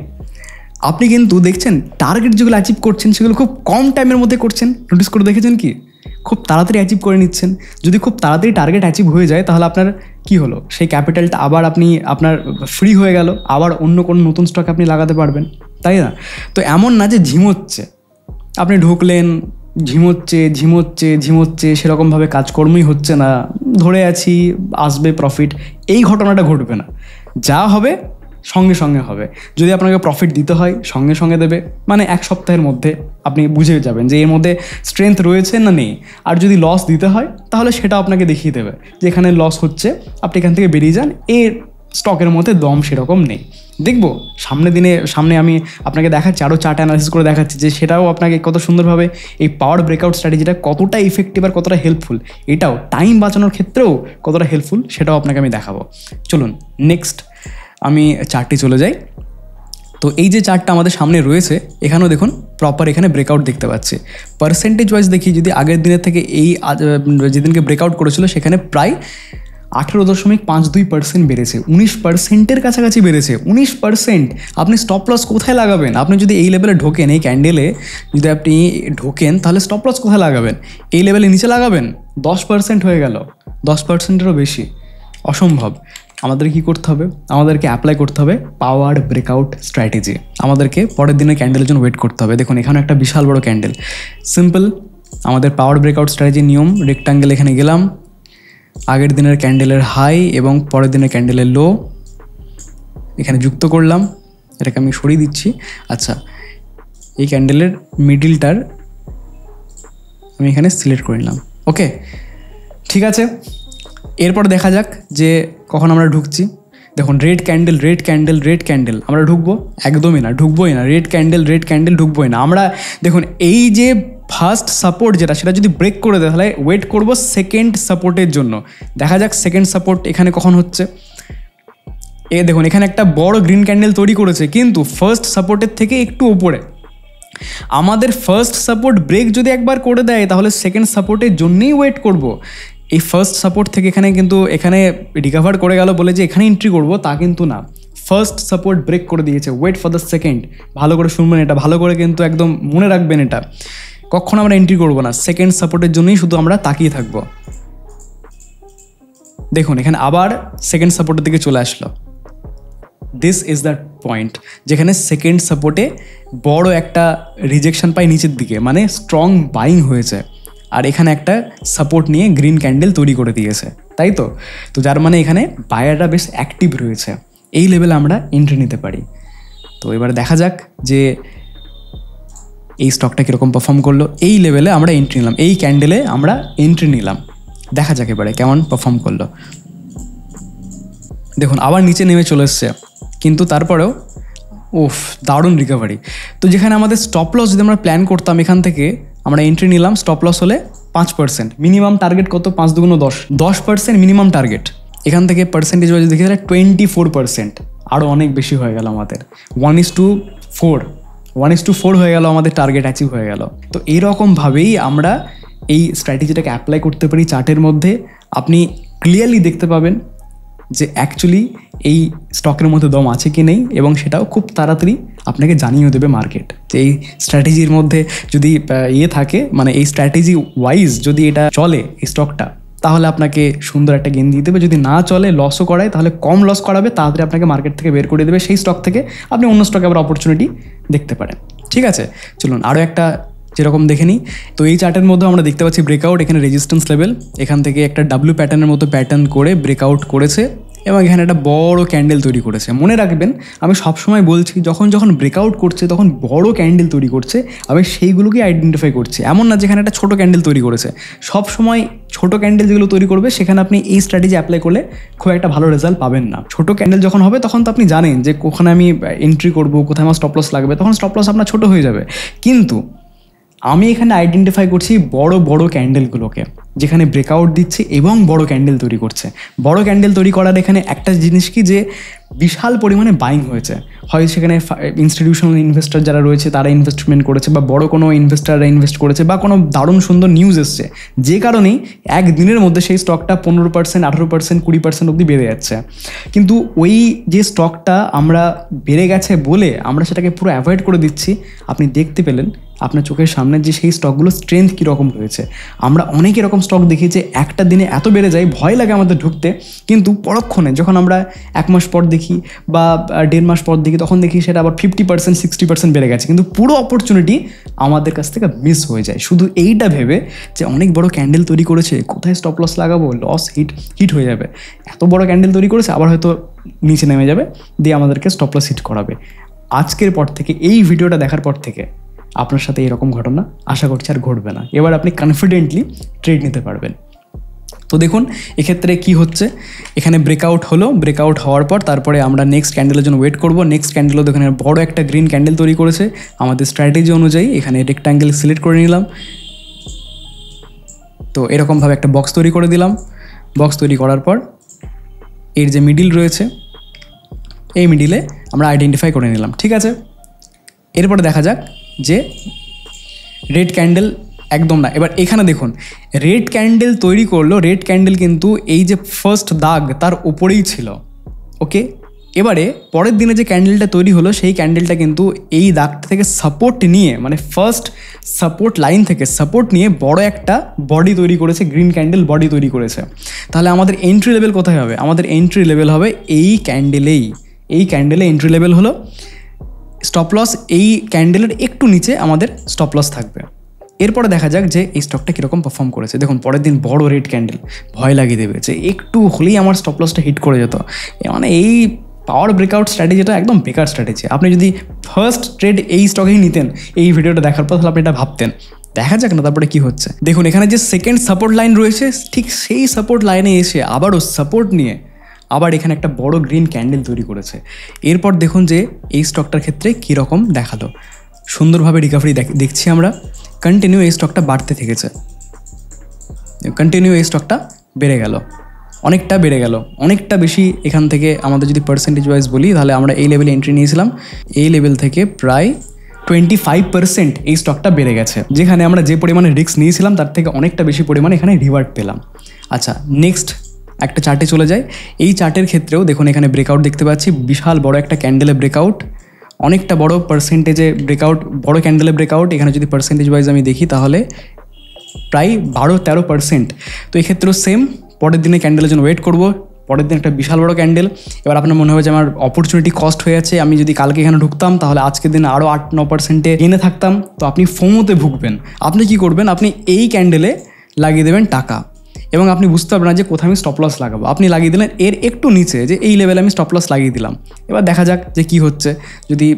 আপনি কিন্তু দেখছেন টার্গেট যেগুলো অ্যাচিভ করছেন সেগুলো খুব কম টাইমের মধ্যে করছেন। নোটিস করে দেখেছেন কি, খুব তাড়াতাড়ি অ্যাচিভ করে নিচ্ছেন। যদি খুব তাড়াতাড়ি টার্গেট অ্যাচিভ হয়ে যায় তাহলে আপনার কি হলো, সেই ক্যাপিটালটা আবার আপনার ফ্রি হয়ে গেল, আবার অন্য কোনো নতুন স্টক আপনি লাগাতে পারবেন, তাই না? তো এমন না যে ঝিমোচ্ছে, আপনি ঢুকলেন ঝিমোচ্ছে সেরকমভাবে কাজকর্মই হচ্ছে না, ধরে আছি আসবে প্রফিট, এই ঘটনাটা ঘটবে না। যা হবে সঙ্গে সঙ্গে হবে। যদি আপনাকে প্রফিট দিতে হয় সঙ্গে সঙ্গে দেবে, মানে 1 সপ্তাহের মধ্যে আপনি বুঝে যাবেন যে এর মধ্যে স্ট্রেংথ রয়েছে না নেই। আর যদি লস দিতে হয় তাহলে সেটা আপনাকে দেখিয়ে দেবে যে এখানে লস হচ্ছে, আপনি এখান থেকে বেরিয়ে যান, এর স্টকের মধ্যে দম সেরকম নেই। দেখবো সামনে আমি আপনাকে দেখাচ্ছি, আরও চার্ট অ্যানালিসিস করে দেখাচ্ছি যে সেটাও আপনাকে কত সুন্দরভাবে এই পাওয়ার ব্রেকআউট স্ট্র্যাটেজিটা কতটা ইফেক্টিভ আর কতটা হেল্পফুল, এটাও টাইম বাঁচানোর ক্ষেত্রেও কতটা হেল্পফুল সেটাও আপনাকে আমি দেখাবো। চলুন নেক্সট আমি চার্টে চলে যাই। তো এই যে চার্টটা আমাদের সামনে রয়েছে, এখানেও দেখুন প্রপার এখানে ব্রেকআউট দেখতে পাচ্ছি। পার্সেন্টেজ ওয়াইজ দেখি, যদি আগের দিনের থেকে এই যেদিনকে ব্রেকআউট করেছিল সেখানে প্রায় 18.52% বেড়েছে, 19%-এর কাছাকাছি বেড়েছে। 19%! আপনি স্টপ লস কোথায় লাগাবেন? আপনি যদি এই লেভেলে ঢোকেন, এই ক্যান্ডেলে যদি আপনি ঢোকেন তাহলে স্টপ লস কোথায় লাগাবেন? এই লেভেলে নিচে লাগাবেন? 10% হয়ে গেল, 10%-এরও বেশি, অসম্ভব। আমাদের কি করতে হবে, আমাদেরকে অ্যাপ্লাই করতে হবে পাওয়ার ব্রেকআউট স্ট্র্যাটেজি। আমাদেরকে পরের দিনের ক্যান্ডেলের জন্য ওয়েট করতে হবে। দেখুন এখানে একটা বিশাল বড় ক্যান্ডেল, সিম্পল। আমাদের পাওয়ার ব্রেকআউট স্ট্র্যাটেজির নিয়ম, রেক্টাঙ্গেল এখানে গেলাম, আগের দিনের ক্যান্ডেলের হাই এবং পরের দিনের ক্যান্ডেলের লো এখানে যুক্ত করলাম, এটাকে আমি সরিয়ে দিচ্ছি। আচ্ছা, এই ক্যান্ডেলের মিডিলটার আমি এখানে সিলেক্ট করে নিলাম, ওকে ঠিক আছে। এরপর দেখা যাক যে কখন আমরা ঢুকছি। দেখুন রেড ক্যান্ডেল, আমরা ঢুকবো? একদমই না, ঢুকবোই না। রেড ক্যান্ডেল ঢুকবোই না আমরা। দেখুন এই যে ফার্স্ট সাপোর্ট যেটা সেটা যদি ব্রেক করে দেয় তাহলে ওয়েট করব সেকেন্ড সাপোর্টের জন্য। দেখা যাক সেকেন্ড সাপোর্ট এখানে কখন হচ্ছে। দেখুন এখানে একটা বড় গ্রিন ক্যান্ডেল তৈরি করেছে, কিন্তু ফার্স্ট সাপোর্টের থেকে একটু উপরে। আমাদের ফার্স্ট সাপোর্ট ব্রেক যদি একবার করে দেয় তাহলে সেকেন্ড সাপোর্টের জন্যই ওয়েট করব। এই ফার্স্ট সাপোর্ট থেকে এখানে রিকভার করে গেল বলে যে এখানে এন্ট্রি করব তা কিন্তু না। ফার্স্ট সাপোর্ট ব্রেক করে দিয়েছে, ওয়েট ফর দ্য সেকেন্ড। ভালো করে শুনবেন এটা, ভালো করে কিন্তু একদম মনে রাখবেন এটা। কখনো আমরা এন্ট্রি করব না, সেকেন্ড সাপোর্টের জন্যই শুধু আমরা তাকিয়ে থাকবো। দেখুন এখানে আবার সেকেন্ড সাপোর্টের দিকে চলে আসলো। দিস ইজ দ্য পয়েন্ট যেখানে সেকেন্ড সাপোর্টে বড় একটা রিজেকশন পাই নিচের দিকে, মানে স্ট্রং বাইং হয়েছে। আর এখানে একটা সাপোর্ট নিয়ে গ্রিন ক্যান্ডেল তৈরি করে দিয়েছে, তাই তো। তো যার মানে এখানে বায়াররা বেশ অ্যাক্টিভ রয়েছে, এই লেভেলে আমরা এন্ট্রি নিতে পারি। তো এবার দেখা যাক যে এই স্টকটা কীরকম পারফর্ম করলো। এই লেভেলে আমরা এন্ট্রি নিলাম, এই ক্যান্ডেলে আমরা এন্ট্রি নিলাম। দেখা যাক এবারে কেমন পারফর্ম করলো। দেখুন আবার নিচে নেমে চলে এসছে, কিন্তু তারপরেও দারুণ রিকভারি। তো যেখানে আমাদের স্টপ লস যদি আমরা প্ল্যান করতাম, এখান থেকে আমরা এন্ট্রি নিলাম, স্টপ লস হলে 5%, মিনিমাম টার্গেট কত? 5 দুগুণ 10, 10% মিনিমাম টার্গেট। এখান থেকে পার্সেন্টেজ ওয়াইজ দেখি তাহলে 24%, আরও অনেক বেশি হয়ে গেল আমাদের। 1:4 হয়ে গেল আমাদের, টার্গেট অ্যাচিভ হয়ে গেল। তো এইরকমভাবেই আমরা এই স্ট্র্যাটেজিটাকে অ্যাপ্লাই করতে পারি চার্টের মধ্যে। আপনি ক্লিয়ারলি দেখতে পাবেন যে অ্যাকচুয়ালি এই স্টকের মধ্যে দম আছে কি নেই, এবং সেটাও খুব তাড়াতাড়ি আপনাকে জানিয়ে দেবে মার্কেট যে এই স্ট্র্যাটেজির মধ্যে যদি থাকে, মানে এই স্ট্র্যাটেজি ওয়াইজ যদি এটা চলে এই স্টকটা, তাহলে আপনাকে সুন্দর একটা গেইন দিয়ে দেবে। যদি না চলে, লসও করায়, তাহলে কম লস করাবে, তাড়াতাড়ি আপনাকে মার্কেট থেকে বের করে দেবে। সেই স্টক থেকে আপনি অন্য স্টকে আবার অপরচুনিটি দেখতে পারেন। ঠিক আছে, চলুন আরও একটা যেরকম দেখে নিই। তো এই চার্টের মধ্যে আমরা দেখতে পাচ্ছি ব্রেকআউট, এখানে রেজিস্ট্যান্স লেভেল, এখান থেকে একটা ডাব্লিউ প্যাটার্নের মতো প্যাটার্ন করে ব্রেকআউট করেছে, এবং এখানে একটা বড় ক্যান্ডেল তৈরি করেছে। মনে রাখবেন আমি সবসময় বলছি, যখন ব্রেকআউট করছে তখন বড় ক্যান্ডেল তৈরি করছে, আমি সেইগুলোকে আইডেন্টিফাই করছি। এমন না যেখানে একটা ছোটো ক্যান্ডেল তৈরি করেছে। সবসময় ছোটো ক্যান্ডেল যেগুলো তৈরি করবে সেখানে আপনি এই স্ট্র্যাটেজি অ্যাপ্লাই করলে খুব একটা ভালো রেজাল্ট পাবেন না। ছোটো ক্যান্ডেল যখন হবে তখন তো আপনি জানেন যে ওখানে আমি এন্ট্রি করবো, কোথায় আমার স্টপ লস লাগবে, তখন স্টপ লস আপনার ছোটো হয়ে যাবে। কিন্তু আমি এখানে আইডেন্টিফাই করছি বড় বড় ক্যান্ডেলগুলোকে, যেখানে ব্রেকআউট দিচ্ছে এবং বড় ক্যান্ডেল তৈরি করছে। বড় ক্যান্ডেল তৈরি করার এখানে একটা জিনিস কি, যে বিশাল পরিমাণে বাইং হয়েছে। হয় সেখানে ইনস্টিটিউশনাল ইনভেস্টর যারা রয়েছে তারা ইনভেস্টমেন্ট করেছে, বা বড় কোনো ইনভেস্টাররা ইনভেস্ট করেছে, বা কোনো দারুণ সুন্দর নিউজ এসছে, যে কারণেই একদিনের মধ্যে সেই স্টকটা 15%, 18%, 20% অবধি বেড়ে যাচ্ছে। কিন্তু ওই যে স্টকটা আমরা বেড়ে গেছে বলে আমরা সেটাকে পুরো অ্যাভয়েড করে দিচ্ছি। আপনি দেখতে পেলেন আপনার চোখের সামনে যে সেই স্টকগুলোর স্ট্রেংথ কীরকম রয়েছে। আমরা অনেক এরকম স্টক দেখি যে একটা দিনে এত বেড়ে যায়, ভয় লাগে আমাদের ঢুকতে, কিন্তু পরক্ষণে যখন আমরা 1 মাস পর দেখি বা 1.5 মাস পর দেখি, তখন দেখি সেটা আবার 50%, 60% বেড়ে গেছে, কিন্তু পুরো অপরচুনিটি আমাদের কাছ থেকে মিস হয়ে যায়, শুধু এইটা ভেবে যে অনেক বড় ক্যান্ডেল তৈরি করেছে, কোথায় স্টপ লস লাগাবো, লস হিট হয়ে যাবে। এত বড় ক্যান্ডেল তৈরি করেছে, আবার হয়তো নিচে নেমে যাবে, দিয়ে আমাদেরকে স্টপ লস হিট করাবে। আজকের পর থেকে, এই ভিডিওটা দেখার পর থেকে আপনার সাথে এরকম ঘটনা আশা করছি আর ঘটবে না। এবার আপনি কনফিডেন্টলি ট্রেড নিতে পারবেন। তো দেখুন এক্ষেত্রে কি হচ্ছে, এখানে ব্রেকআউট হলো, ব্রেকআউট হওয়ার পর তারপরে আমরা নেক্সট ক্যান্ডেলের জন্য ওয়েট করব। নেক্সট ক্যান্ডেলও এখানে বড় একটা গ্রিন ক্যান্ডেল তৈরি করেছে। আমাদের স্ট্র্যাটেজি অনুযায়ী এখানে রেক্ট্যাঙ্গেল সিলেক্ট করে নিলাম। তো এরকমভাবে একটা বক্স তৈরি করে দিলাম। বক্স তৈরি করার পর এর যে মিডিল রয়েছে, এই মিডিলে আমরা আইডেন্টিফাই করে নিলাম। ঠিক আছে, এরপরে দেখা যাক যে রেড ক্যান্ডেল একদম না। এবার এখানে দেখুন রেড ক্যান্ডেল তৈরি করলো, রেড ক্যান্ডেল কিন্তু এই যে ফার্স্ট দাগ তার উপরেই ছিল। ওকে, এবারে পরের দিনে যে ক্যান্ডেলটা তৈরি হলো সেই ক্যান্ডেলটা কিন্তু এই দাগটা থেকে সাপোর্ট নিয়ে, মানে ফার্স্ট সাপোর্ট লাইন থেকে সাপোর্ট নিয়ে বড় একটা বডি তৈরি করেছে, গ্রিন ক্যান্ডেল বডি তৈরি করেছে। তাহলে আমাদের এন্ট্রি লেভেল কোথায় হবে? আমাদের এন্ট্রি লেভেল হবে এই ক্যান্ডেলেই। এই ক্যান্ডেলে এন্ট্রি লেভেল হলো, স্টপ লস এই ক্যান্ডেলের একটু নিচে আমাদের স্টপ লস থাকবে। এরপরে দেখা যাক যে এই স্টকটা কীরকম পারফর্ম করেছে। দেখুন পরের দিন বড় রেড ক্যান্ডেল, ভয় লাগিয়ে দেবে যে একটু হলেই আমার স্টপ লসটা হিট করে যেত। মানে এই পাওয়ার ব্রেকআউট স্ট্র্যাটেজিটা একদম বেকার স্ট্র্যাটেজি। আপনি যদি ফার্স্ট ট্রেড এই স্টকেই নিতেন এই ভিডিওটা দেখার পর, তাহলে আপনি এটা ভাবতেন। দেখা যাক না তারপরে কি হচ্ছে। দেখুন এখানে যে সেকেন্ড সাপোর্ট লাইন রয়েছে, ঠিক সেই সাপোর্ট লাইনে এসে আবারও সাপোর্ট নিয়ে আবার এখানে একটা বড় গ্রিন ক্যান্ডেল তৈরি করেছে। এরপর দেখুন যে এই স্টকটার ক্ষেত্রে কীরকম দেখালো। সুন্দরভাবে রিকভারি দেখছি আমরা। কন্টিনিউ এই স্টকটা বাড়তে থেকেছে, কন্টিনিউ এই স্টকটা বেড়ে গেল, অনেকটা বেড়ে গেল, অনেকটা বেশি। এখান থেকে আমাদের যদি পার্সেন্টেজ ওয়াইজ বলি তাহলে আমরা এই লেভেলে এন্ট্রি নিয়েছিলাম, এই লেভেল থেকে প্রায় 25% এই স্টকটা বেড়ে গেছে। যেখানে আমরা যে পরিমাণে রিস্ক নিয়েছিলাম তার থেকে অনেকটা বেশি পরিমাণে এখানে রিওয়ার্ড পেলাম। আচ্ছা, নেক্সট একটা চার্টে চলে যায়। এই চার্টের ক্ষেত্রেও দেখুন এখানে ব্রেকআউট দেখতে পাচ্ছি, বিশাল বড় একটা ক্যান্ডেলে ব্রেকআউট, অনেকটা বড় পার্সেন্টেজে ব্রেকআউট, বড় ক্যান্ডেলে ব্রেকআউট। এখানে যদি পার্সেন্টেজ ওয়াইজ আমি দেখি তাহলে প্রায় 12-13%। তো এক্ষেত্রেও সেম, পরের দিনে ক্যান্ডেলের জন্য ওয়েট করব, পরের দিন একটা বিশাল বড় ক্যান্ডেল। এবার আপনার মনে হবে যে আমার অপরচুনিটি কস্ট হয়ে যাচ্ছে, আমি যদি কালকে এখানে ঢুকতাম তাহলে আজকের দিনে আরও 8-9% গেনে থাকতাম। তো আপনি ফোমোতে ভুগবেন। আপনি কি করবেন, আপনি এই ক্যান্ডেলে লাগিয়ে দেবেন টাকা, এবং আপনি বুঝতে পারবেন না যে কোথায় আমি স্টপ লস লাগাবো। আপনি লাগিয়ে দিলেন এর একটু নিচে, যে এই লেভেলে আমি স্টপ লস লাগিয়ে দিলাম। এবার দেখা যাক যে কি হচ্ছে, যদি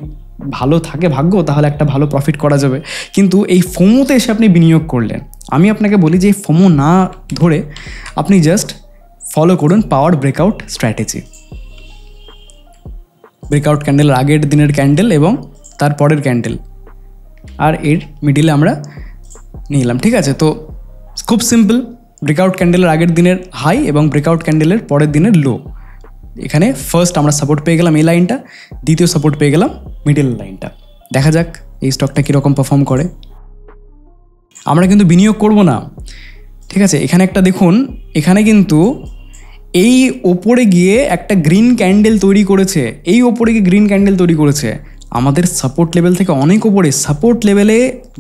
ভালো থাকে ভাগ্য তাহলে একটা ভালো প্রফিট করা যাবে। কিন্তু এই ফোমোতে এসে আপনি বিনিয়োগ করলেন, আমি আপনাকে বলি যে এই ফোমো না ধরে আপনি জাস্ট ফলো করুন পাওয়ার ব্রেকআউট স্ট্র্যাটেজি। ব্রেকআউট ক্যান্ডেলের আগের দিনের ক্যান্ডেল এবং তার পরের ক্যান্ডেল, আর এর মিডিলে আমরা নিলাম। ঠিক আছে, তো খুব সিম্পল। ব্রেকআউট ক্যান্ডেলের আগের দিনের হাই এবং ব্রেকআউট ক্যান্ডেলের পরের দিনের লো। এখানে ফার্স্ট আমরা সাপোর্ট পেয়ে গেলাম এই লাইনটা, দ্বিতীয় সাপোর্ট পেয়ে গেলাম মিডল লাইনটা। দেখা যাক এই স্টকটা কীরকম পারফর্ম করে। আমরা কিন্তু বিনিয়োগ করব না, ঠিক আছে। এখানে একটা দেখুন, এখানে কিন্তু এই ওপরে গিয়ে একটা গ্রিন ক্যান্ডেল তৈরি করেছে, এই ওপরে গিয়ে গ্রিন ক্যান্ডেল তৈরি করেছে আমাদের সাপোর্ট লেভেল থেকে অনেক ওপরে। সাপোর্ট লেভেলে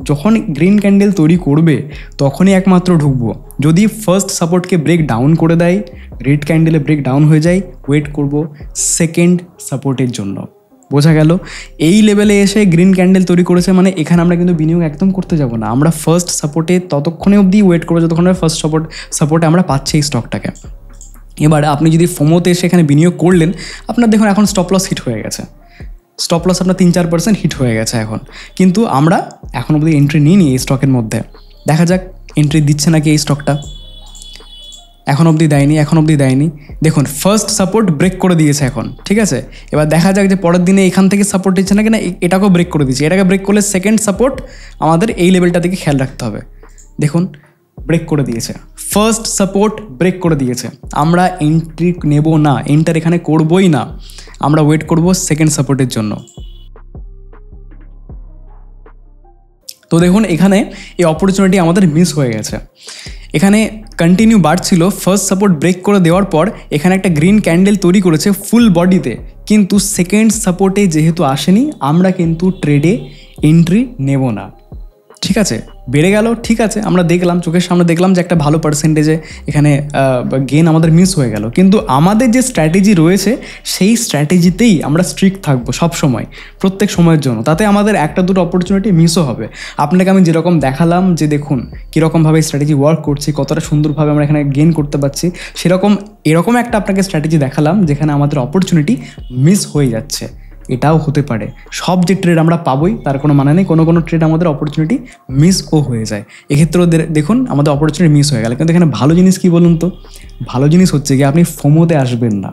যখন গ্রিন ক্যান্ডেল তৈরি করবে তখনই একমাত্র ঢুকবো। যদি ফার্স্ট সাপোর্টকে ব্রেক ডাউন করে দেয়, রেড ক্যান্ডেলে ব্রেক ডাউন হয়ে যায়, ওয়েট করব সেকেন্ড সাপোর্টের জন্য। বোঝা গেল? এই লেভেলে এসে গ্রিন ক্যান্ডেল তৈরি করেছে মানে এখানে আমরা কিন্তু বিনিয়োগ একদম করতে যাব না। আমরা ফার্স্ট সাপোর্টে ততক্ষণে অবধি ওয়েট করবো যতক্ষণ ফার্স্ট সাপোর্টে আমরা পাচ্ছি এই স্টকটাকে। এবার আপনি যদি ফোমোতে এসে এখানে বিনিয়োগ করলেন, আপনার দেখুন এখন স্টপ লস হিট হয়ে গেছে, স্টপ লস আপনার 3-4% হিট হয়ে গেছে এখন। কিন্তু আমরা এখন অবধি এন্ট্রি নিইনি এই স্টকের মধ্যে। দেখা যাক এন্ট্রি দিচ্ছে নাকি এই স্টকটা। এখন অবধি দেয়নি। দেখুন ফার্স্ট সাপোর্ট ব্রেক করে দিয়েছে এখন, ঠিক আছে। এবার দেখা যাক যে পরের দিনে এখান থেকে সাপোর্ট দিচ্ছে নাকি না। এটাকেও ব্রেক করে দিচ্ছে, এটাকে ব্রেক করলে সেকেন্ড সাপোর্ট আমাদের এই লেভেলটা দিকে খেয়াল রাখতে হবে। দেখুন ব্রেক করে দিয়েছে, ফার্স্ট সাপোর্ট ব্রেক করে দিয়েছে। আমরা এন্ট্রি নেব না, এন্টার এখানে করবই না, আমরা ওয়েট করব সেকেন্ড সাপোর্টের জন্য। তো দেখুন এখানে এই অপরচুনিটি আমাদের মিস হয়ে গেছে। এখানে কন্টিনিউ বাড়ছিল, ফার্স্ট সাপোর্ট ব্রেক করে দেওয়ার পর এখানে একটা গ্রিন ক্যান্ডেল তৈরি করেছে ফুল বডিতে, কিন্তু সেকেন্ড সাপোর্টে যেহেতু আসেনি আমরা কিন্তু ট্রেডে এন্ট্রি নেব না। ঠিক আছে, বেড়ে গেল, ঠিক আছে, আমরা দেখলাম, চোখের সামনে দেখলাম যে একটা ভালো পার্সেন্টেজে এখানে গেন আমাদের মিস হয়ে গেল। কিন্তু আমাদের যে স্ট্র্যাটেজি রয়েছে সেই স্ট্র্যাটেজিতেই আমরা স্ট্রিক্ট থাকবো সব সময়, প্রত্যেক সময়ের জন্য। তাতে আমাদের একটা দুটো অপরচুনিটি মিসও হবে। আপনাকে আমি যেরকম দেখালাম যে দেখুন কীরকমভাবে স্ট্র্যাটেজি ওয়ার্ক করছে, কতটা সুন্দরভাবে আমরা এখানে গেন করতে পারছি, সেরকম এরকম একটা আপনাকে স্ট্র্যাটেজি দেখালাম যেখানে আমাদের অপরচুনিটি মিস হয়ে যাচ্ছে। এটাও হতে পারে, সব যে ট্রেড আমরা পাবোই তার কোনো মানে নেই, কোনো ট্রেড আমাদের অপরচুনিটি মিসও হয়ে যায়। এক্ষেত্রেও দেখুন আমাদের অপরচুনিটি মিস হয়ে গেল। কিন্তু এখানে ভালো জিনিস কি বলুন তো, ভালো জিনিস হচ্ছে কি আপনি ফোমোতে আসবেন না,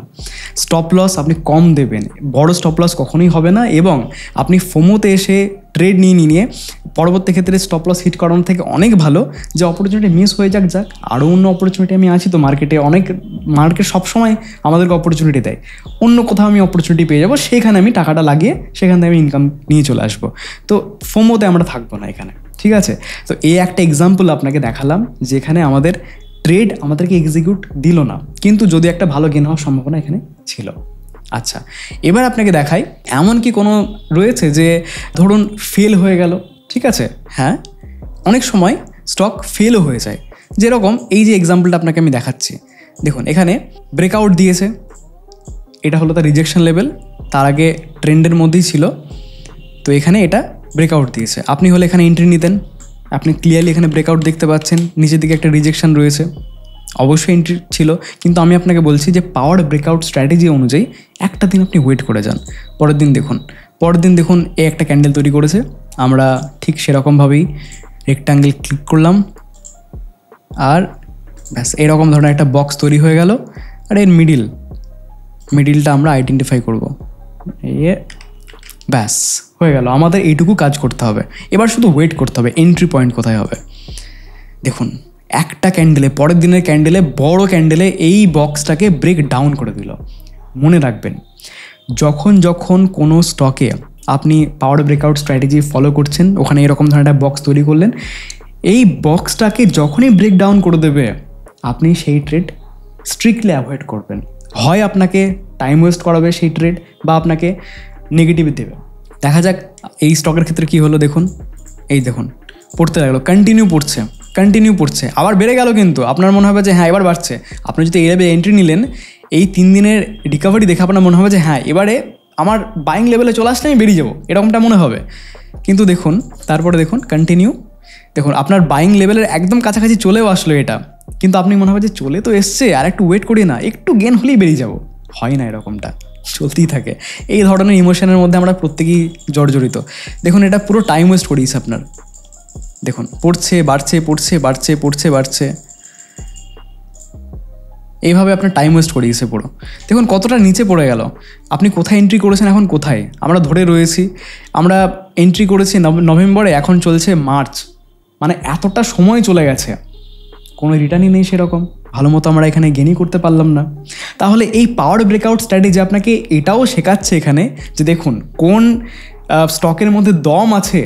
স্টপ লস আপনি কম দেবেন, বড় স্টপ লস কখনোই হবে না। এবং আপনি ফোমোতে এসে ট্রেড নিয়ে পরবর্তী ক্ষেত্রে স্টপ লস হিট করানোর থেকে অনেক ভালো যে অপরচুনিটি মিস হয়ে যাক, আরও অন্য অপরচুনিটি আমি আছি তো মার্কেটে, মার্কেট সবসময় আমাদেরকে অপরচুনিটি দেয়, অন্য কোথাও আমি অপরচুনিটি পেয়ে যাবো, সেখানে আমি টাকাটা লাগিয়ে সেখান থেকে আমি ইনকাম নিয়ে চলে আসবো। তো ফোমোতে আমরা থাকবো না এখানে, ঠিক আছে। তো এই একটা এক্সাম্পল আপনাকে দেখালাম যেখানে আমাদের ট্রেড আমাদেরকে এক্সিকিউট দিল না, কিন্তু যদি একটা ভালো গেন হওয়ার সম্ভাবনা এখানে ছিল। আচ্ছা, এবার আপনাকে দেখাই এমন কি কোনো রয়েছে যে ধরুন ফেল হয়ে গেল, ঠিক আছে। হ্যাঁ, অনেক সময় স্টক ফেলও হয়ে যায়, যেরকম এই যে এক্সাম্পলটা আপনাকে আমি দেখাচ্ছি। দেখুন এখানে ব্রেকআউট দিয়েছে, এটা হলো তার রিজেকশন লেভেল, তার আগে ট্রেন্ডের মধ্যেই ছিল। তো এখানে এটা ব্রেকআউট দিয়েছে, আপনি হলে এখানে এন্ট্রি নিতেন। আপনি ক্লিয়ারলি এখানে ব্রেকআউট দেখতে পাচ্ছেন, নিচের দিকে একটা রিজেকশন রয়েছে, অবশ্যই এন্ট্রি ছিল। কিন্তু আমি আপনাকে বলছি যে পাওয়ার ব্রেকআউট স্ট্র্যাটেজি অনুযায়ী একটা দিন আপনি ওয়েট করে যান, পরের দিন দেখুন এই একটা ক্যান্ডেল তৈরি করেছে, আমরা ঠিক সেরকমভাবেই রেক্ট্যাঙ্গেল ক্লিক করলাম, আর ব্যাস এরকম ধরনের একটা বক্স তৈরি হয়ে গেল। আর এর মিডিলটা আমরা আইডেন্টিফাই করব, ব্যাস হয়ে গেল, আমাদের এইটুকু কাজ করতে হবে। এবার শুধু ওয়েট করতে হবে এন্ট্রি পয়েন্ট কোথায় হবে। দেখুন একটা ক্যান্ডেলে, পরের দিনের ক্যান্ডেলে, বড় ক্যান্ডেলে এই বক্সটাকে ব্রেক ডাউন করে দিল। মনে রাখবেন, যখন যখন কোনো স্টকে আপনি পাওয়ার ব্রেকআউট স্ট্র্যাটেজি ফলো করছেন, ওখানে এরকম ধরনের একটা বক্স তৈরি করলেন, এই বক্সটাকে যখনই ব্রেক ডাউন করে দেবে আপনি সেই ট্রেড স্ট্রিক্টলি অ্যাভয়েড করবেন। হয় আপনাকে টাইম ওয়েস্ট করাবে সেই ট্রেড, বা আপনাকে নেগেটিভ দেবে। দেখা যাক এই স্টকের ক্ষেত্রে কী হলো। দেখুন এই দেখুন পড়তে লাগলো, কন্টিনিউ পড়ছে, আবার বেড়ে গেল, কিন্তু আপনার মনে হবে যে হ্যাঁ এবার বাড়ছে। আপনি যদি এই লেভেলে এন্ট্রি নিলেন, এই 3 দিনের রিকভারি দেখে আপনার মনে হবে যে হ্যাঁ এবারে আমার বাইং লেভেলে চলে আসলে আমি বেরিয়ে যাবো, এরকমটা মনে হবে। কিন্তু দেখুন তারপরে দেখুন কন্টিনিউ, দেখুন আপনার বাইং লেভেলের একদম কাছাকাছি চলেও আসলো এটা, কিন্তু আপনি মনে হবে যে চলে তো এসছে, আর একটু ওয়েট করি না, একটু গেন হলেই বেরিয়ে যাবো। হয় না, এরকমটা চলতেই থাকে। এই ধরনের ইমোশনের মধ্যে আমরা প্রত্যেকেই জর্জরিত। দেখুন এটা পুরো টাইম ওয়েস্ট করিয়েছে আপনার। দেখুন পড়ছে, বাড়ছে, এইভাবে আপনার টাইম ওয়েস্ট করিয়েছে পুরো। দেখুন কতটা নিচে পড়ে গেল। আপনি কোথায় এন্ট্রি করেছেন, এখন কোথায় আমরা ধরে রয়েছি। আমরা এন্ট্রি করেছি নভেম্বরে, এখন চলছে মার্চ, মানে এতটা সময় চলে গেছে, কোনো রিটার্নই নেই সেরকম, ভালো মতো আমরা এখানে গেনই করতে পারলাম না। তাহলে এই পাওয়ার ব্রেকআউট স্ট্র্যাটেজি আপনাকে এটাও শেখাচ্ছে এখানে যে দেখুন কোন স্টকের মধ্যে দম আছে,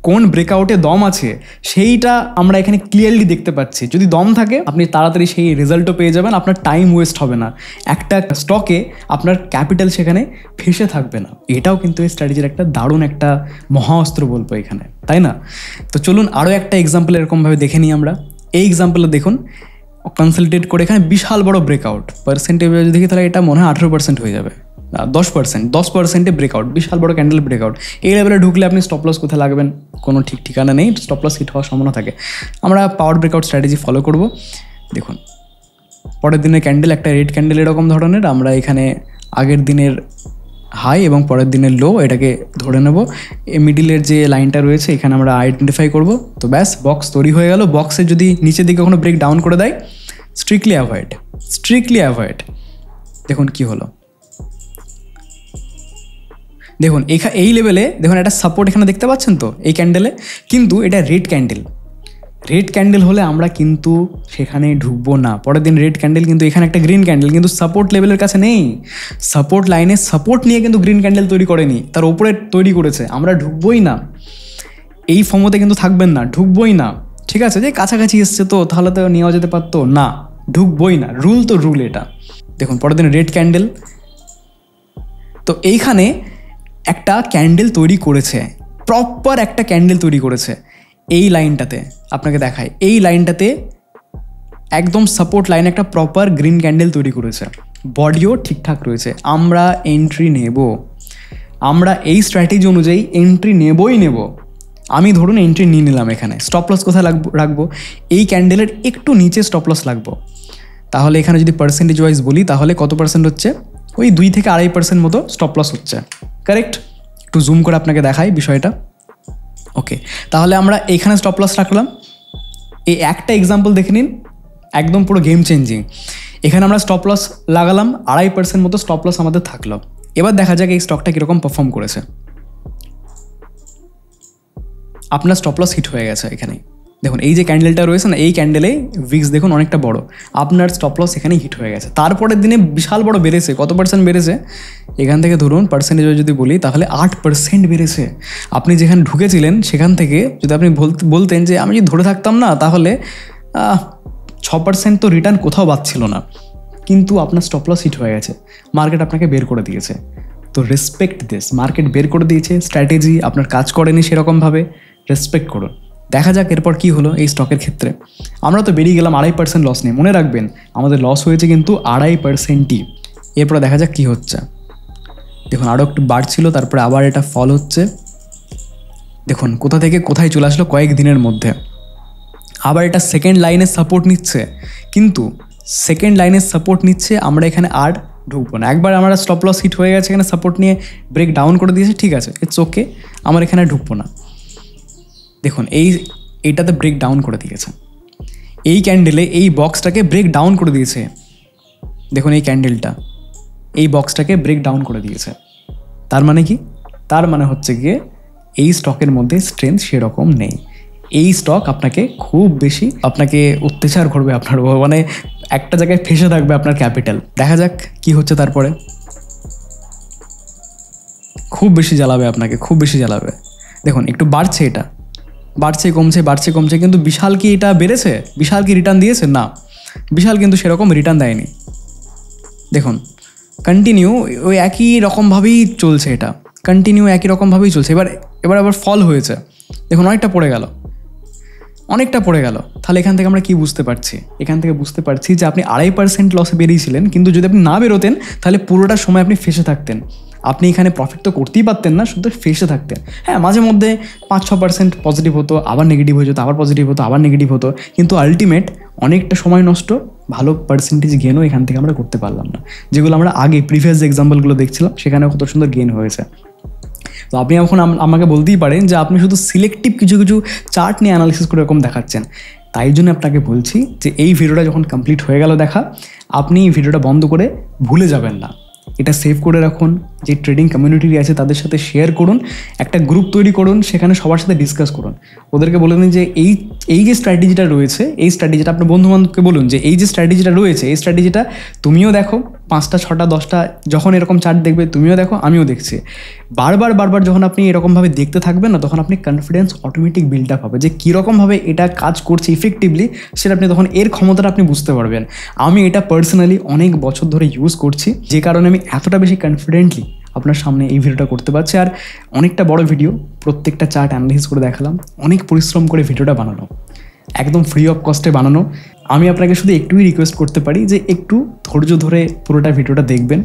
কোন ব্রেকআউটে দম আছে, সেইটা আমরা এখানে ক্লিয়ারলি দেখতে পাচ্ছি। যদি দম থাকে আপনি তাড়াতাড়ি সেই রেজাল্টও পেয়ে যাবেন, আপনার টাইম ওয়েস্ট হবে না, একটা স্টকে আপনার ক্যাপিটাল সেখানে ফেসে থাকবে না। এটাও কিন্তু এই স্ট্র্যাটেজির একটা দারুণ একটা মহাঅস্ত্র বলবো এখানে, তাই না? তো চলুন আরও একটা এক্সাম্পল এরকমভাবে দেখে নিই আমরা। এই এক্সাম্পলে দেখুন কনসালটেট করে এখানে বিশাল বড় ব্রেকআউট, পার্সেন্টেজ যদি দেখি তাহলে এটা মনে হয় 18% হয়ে যাবে, 10%-এ ব্রেকআউট, বিশাল বড় ক্যান্ডেল ব্রেকআউট। এই লেভেলে ঢুকলে আপনি স্টপ লস কোথায় লাগবেন কোনো ঠিক ঠিকানা নেই, স্টপ লস হিট হওয়ার সম্ভাবনা থাকে। আমরা পাওয়ার ব্রেকআউট স্ট্র্যাটেজি ফলো করব। দেখুন পরের দিনের ক্যান্ডেল একটা রেড ক্যান্ডেল এরকম ধরনের, আমরা এখানে আগের দিনের হাই এবং পরের দিনের লো এটাকে ধরে নেব। এই মিডিলের যে লাইনটা রয়েছে এখানে আমরা আইডেন্টিফাই করব। তো ব্যাস বক্স তৈরি হয়ে গেল। বক্সের যদি নিচের দিকে কোনো ব্রেক ডাউন করে দেয় স্ট্রিক্টলি অ্যাভয়েড। দেখুন কি হলো, দেখুন এই লেভেলে দেখুন একটা সাপোর্ট এখানে দেখতে পাচ্ছেন তো এই ক্যান্ডেলে, কিন্তু এটা রেড ক্যান্ডেল হলে আমরা কিন্তু সেখানে ঢুকবো না। পরের দিন রেড ক্যান্ডেল, কিন্তু এখানে একটা গ্রিন ক্যান্ডেল, কিন্তু সাপোর্ট লেভেলের কাছে নেই। সাপোর্ট লাইনে সাপোর্ট নিয়ে কিন্তু গ্রিন ক্যান্ডেল তৈরি করেনি, তার ওপরে তৈরি করেছে। আমরা ঢুকবোই না, এই ফর্মতে কিন্তু থাকবেন না, ঢুকবোই না। ঠিক আছে, যে কাছাকাছি এসছে তো তাহলে তো নেওয়া যেতে পারতো না, ঢুকবোই না, রুল এটা। দেখুন পরের দিন রেড ক্যান্ডেল, তো এইখানে একটা ক্যান্ডেল তৈরি করেছে, প্রপার একটা ক্যান্ডেল তৈরি করেছে। এই লাইনটাতে আপনাকে দেখায়, এই লাইনটাতে একদম সাপোর্ট লাইন একটা প্রপার গ্রিন ক্যান্ডেল তৈরি করেছে, বডিও ঠিকঠাক রয়েছে। আমরা এন্ট্রি নেব, আমরা এই স্ট্র্যাটেজি অনুযায়ী এন্ট্রি নেবই নেব। আমি ধরুন এন্ট্রি নিয়ে নিলাম, এখানে স্টপ লস কোথায় রাখবো, এই ক্যান্ডেলের একটু নিচে স্টপ লস লাগবো। তাহলে এখানে যদি পার্সেন্টেজ ওয়াইজ বলি তাহলে কত পার্সেন্ট হচ্ছে, ওই 2-2.5% মতো স্টপ লস হচ্ছে, কারেক্ট? একটু জুম করে আপনাকে দেখাই বিষয়টা। ওকে, তাহলে আমরা এখানে স্টপ লস রাখলাম। এই একটা এক্সাম্পল দেখে নিন, একদম পুরো গেম চেঞ্জিং। এখানে আমরা স্টপ লস লাগালাম, 2.5% মতো স্টপ লস আমাদের থাকলো। এবার দেখা যাক এই স্টকটা কীরকম পারফর্ম করেছে। আপনার স্টপ লস হিট হয়ে গেছে এখানে। দেখুন এই যে ক্যান্ডেলটা রয়েছে না, এই ক্যান্ডেলে উইক্স দেখুন অনেকটা বড়, আপনার স্টপ লস এখানে হিট হয়ে গেছে। তারপরের দিনে বিশাল বড় বেড়েছে, কত পার্সেন্ট বেড়েছে এখান থেকে ধরুন পার্সেন্টেজ যদি বলি তাহলে 8% বেড়েছে। আপনি যেখানে ঢুকেছিলেন সেখান থেকে যদি আপনি বলতেন যে আমি যদি ধরে থাকতাম না তাহলে 6% তো রিটার্ন কোথাও পাচ্ছিল না, কিন্তু আপনার স্টপ লস হিট হয়ে গেছে, মার্কেট আপনাকে বের করে দিয়েছে। তো রেসপেক্ট দিস, মার্কেট বের করে দিয়েছে, স্ট্র্যাটেজি আপনার কাজ করেনি সেরকমভাবে, রেসপেক্ট করুন। দেখা যাক এরপর কি হলো এই স্টকের ক্ষেত্রে। আমরা তো বেরিয়ে গেলাম 2.5% লস নিয়ে, মনে রাখবেন আমাদের লস হয়েছে কিন্তু 2.5%ই। এরপরে দেখা যাক কী হচ্ছে। দেখুন আরও একটু বাড়ছিল, তারপরে আবার এটা ফল হচ্ছে। দেখুন কোথা থেকে কোথায় চলে আসলো কয়েক দিনের মধ্যে। আবার এটা সেকেন্ড লাইনের সাপোর্ট নিচ্ছে, কিন্তু সেকেন্ড লাইনের সাপোর্ট নিচ্ছে, আমরা এখানে আর ঢুকবো না। একবার আমরা স্টপ লস হিট হয়ে গেছে, এখানে সাপোর্ট নিয়ে ব্রেক ডাউন করে দিয়েছে, ঠিক আছে, ইটস ওকে, আমার এখানে ঢুকবো না। দেখুন এইটাতে ব্রেক ডাউন করে দিয়েছে, এই ক্যান্ডেলে এই বক্সটাকে ব্রেক ডাউন করে দিয়েছে। দেখুন এই ক্যান্ডেলটা এই বক্সটাকে ব্রেক ডাউন করে দিয়েছে। তার মানে কি? তার মানে হচ্ছে গিয়ে এই স্টকের মধ্যে স্ট্রেংথ সেরকম নেই। এই স্টক আপনাকে খুব বেশি আপনাকে অত্যাচার করবে, আপনার মানে একটা জায়গায় ফেসে থাকবে আপনার ক্যাপিটাল। দেখা যাক কি হচ্ছে তারপরে। খুব বেশি জ্বালাবে আপনাকে, খুব বেশি জ্বালাবে। দেখুন একটু বাড়ছে, এটা বাড়ছে কমছে বাড়ছে কমছে, কিন্তু বিশাল কি এটা বেড়েছে? বিশাল কি রিটার্ন দিয়েছে? না, বিশাল কিন্তু সেরকম রিটার্ন দেয়নি। দেখুন কন্টিনিউ ওই একই রকমভাবেই চলছে, এটা কন্টিনিউ একই রকমভাবেই চলছে। এবার আবার ফল হয়েছে, দেখুন অনেকটা পড়ে গেল, অনেকটা পড়ে গেল। তাহলে এখান থেকে আমরা কি বুঝতে পারছি? এখান থেকে বুঝতে পারছি যে আপনি 2.5% লসে বেরিয়েছিলেন, কিন্তু যদি আপনি না বেরোতেন তাহলে পুরোটা সময় আপনি ফেসে থাকতেন। আপনি এখানে প্রফিট তো করতেই পারতেন না, শুধু ফেসে থাকতেন। হ্যাঁ, মাঝে মধ্যে 5-6% পজিটিভ হতো, আবার নেগেটিভ হয়ে যেত, আবার পজিটিভ হতো, আবার নেগেটিভ হতো, কিন্তু আলটিমেট অনেকটা সময় নষ্ট, ভালো পার্সেন্টেজ গেনও এখান থেকে আমরা করতে পারলাম না। যেগুলো আমরা আগে প্রিভিয়াস এক্সাম্পলগুলো দেখছিলাম সেখানে কত সুন্দর গেন হয়েছে। তো আপনি এখন আমাকে বলতেই পারেন যে আপনি শুধু সিলেক্টিভ কিছু কিছু চার্ট নিয়ে অ্যানালিসিস করে এরকম দেখাচ্ছেন। তাই জন্য আপনাকে বলছি যে এই ভিডিওটা যখন কমপ্লিট হয়ে গেল দেখা, আপনি এই ভিডিওটা বন্ধ করে ভুলে যাবেন না, এটা সেভ করে রাখুন, যে ট্রেডিং কমিউনিটি আছে তাদের সাথে শেয়ার করুন, একটা গ্রুপ তৈরি করুন, সেখানে সবার সাথে ডিসকাস করুন। ওদেরকে বলে দিন যে এই যে স্ট্র্যাটেজিটা রয়েছে, এই স্ট্র্যাটেজিটা আপনার বন্ধুবান্ধবকে বলুন যে এই যে স্ট্র্যাটেজিটা রয়েছে, এই স্ট্র্যাটেজিটা তুমিও দেখো, 5টা 6টা 10টা যখন এরকম চার্ট দেখবে তুমিও দেখো, আমিও দেখছি। বারবার যখন আপনি এরকমভাবে দেখতে থাকবেন না, তখন আপনি কনফিডেন্স অটোমেটিক বিল্ড আপ হবে যে কীরকমভাবে এটা কাজ করছে ইফেক্টিভলি, সেটা আপনি তখন এর ক্ষমতাটা আপনি বুঝতে পারবেন। আমি এটা পার্সোনালি অনেক বছর ধরে ইউজ করছি, যে কারণে আমি এতটা বেশি কনফিডেন্টলি আপনার সামনে এই ভিডিওটা করতে পারছি। আর অনেকটা বড় ভিডিও, প্রত্যেকটা চার্ট অ্যানালাইসিস করে দেখালাম, অনেক পরিশ্রম করে ভিডিওটা বানানো, একদম ফ্রি অফ কস্টে বানানো। আমি আপনাকে শুধু একটুই রিকোয়েস্ট করতে পারি যে একটু ধৈর্য ধরে পুরোটা ভিডিওটা দেখবেন।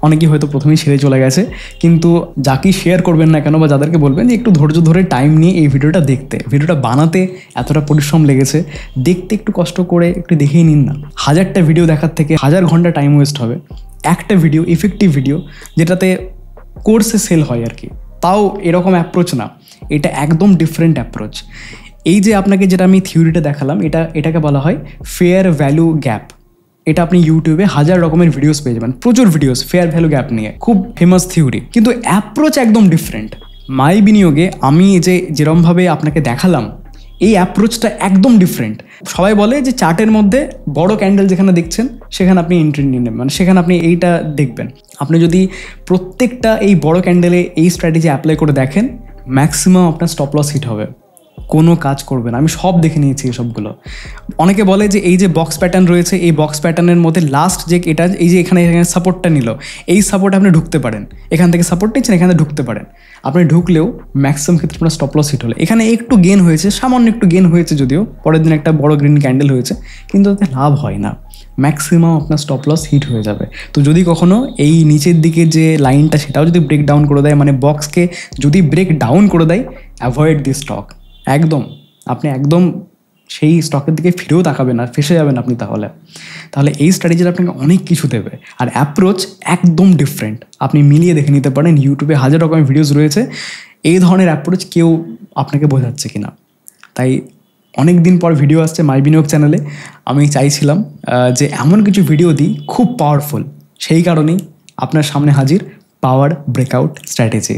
অনেকেই হয়তো প্রথমেই ছেড়ে চলে গেছে, কিন্তু যাকেই শেয়ার করবেন না কেন বা যাদেরকে বলবেন যে একটু ধৈর্য ধরে টাইম নিয়ে এই ভিডিওটা দেখতে, ভিডিওটা বানাতে এতটা পরিশ্রম লেগেছে, দেখতে একটু কষ্ট করে একটু দেখেই নিন না। 1000টা ভিডিও দেখার থেকে 1000 ঘন্টা টাইম ওয়েস্ট হবে একটা ভিডিও, ইফেক্টিভ ভিডিও যেটাতে কোর্সে সেল হয় আর কি, তাও এরকম অ্যাপ্রোচ না, এটা একদম ডিফারেন্ট অ্যাপ্রোচ। এই যে আপনাকে যেটা আমি থিওরিটা দেখালাম, এটাকে বলা হয় ফেয়ার ভ্যালু গ্যাপ। এটা আপনি ইউটিউবে 1000 রকমের ভিডিওস পেয়ে যাবেন, প্রচুর ভিডিওস ফেয়ার ভ্যালু গ্যাপ নিয়ে, খুব ফেমাস থিওরি, কিন্তু অ্যাপ্রোচ একদম ডিফারেন্ট। মাই বিনিয়োগে আমি যেরমভাবে আপনাকে দেখালাম, এই অ্যাপ্রোচটা একদম ডিফারেন্ট। সবাই বলে যে চার্টের মধ্যে বড় ক্যান্ডেল যেখানে দেখছেন সেখানে আপনি এন্ট্রি নিয়ে নেবেন, মানে সেখানে আপনি এইটা দেখবেন। আপনি যদি প্রত্যেকটা এই বড় ক্যান্ডেলে এই স্ট্র্যাটেজি অ্যাপ্লাই করে দেখেন, ম্যাক্সিমাম আপনার স্টপ লস হিট হবে, কোনো কাজ করবে না। আমি সব দেখে নিয়েছি সবগুলো। অনেকে বলে যে এই যে বক্স প্যাটার্ন রয়েছে, এই বক্স প্যাটার্নের মধ্যে লাস্ট যে এটা, এই যে এখানে সাপোর্টটা নিল, এই সাপোর্টে আপনি ঢুকতে পারেন, এখান থেকে সাপোর্ট নিচ্ছেন, এখানে ঢুকতে পারেন। আপনি ঢুকলেও ম্যাক্সিমাম ক্ষেত্রে আপনার স্টপ লস হিট হলে, এখানে একটু গেন হয়েছে, সামান্য একটু গেন হয়েছে, যদিও পরের দিন একটা বড় গ্রিন ক্যান্ডেল হয়েছে, কিন্তু তাতে লাভ হয় না, ম্যাক্সিমাম আপনার স্টপ লস হিট হয়ে যাবে। তো যদি কখনো এই নিচের দিকে যে লাইনটা সেটাও যদি ব্রেক ডাউন করে দেয়, মানে বক্সকে যদি ব্রেক ডাউন করে দেয়, অ্যাভয়েড দি স্টক। আপনি একদম সেই স্টকের দিকে ফিরেও তাকাবেন না, ফেসে যাবেন আপনি। তাহলে এই স্ট্র্যাটেজিটা আপনাকে অনেক কিছু দেবে, আর অ্যাপ্রোচ একদম ডিফারেন্ট। আপনি মিলিয়ে দেখে নিতে পারেন, ইউটিউবে 1000 রকমের ভিডিওস রয়েছে, এই ধরনের অ্যাপ্রোচ কেউ আপনাকে বোঝাচ্ছে কিনা। তাই অনেক দিন পর ভিডিও আসছে মাই বিনিয়োগ চ্যানেলে, আমি চাইছিলাম যে এমন কিছু ভিডিও দিই খুব পাওয়ারফুল, সেই কারণেই আপনার সামনে হাজির পাওয়ার ব্রেকআউট স্ট্র্যাটেজি।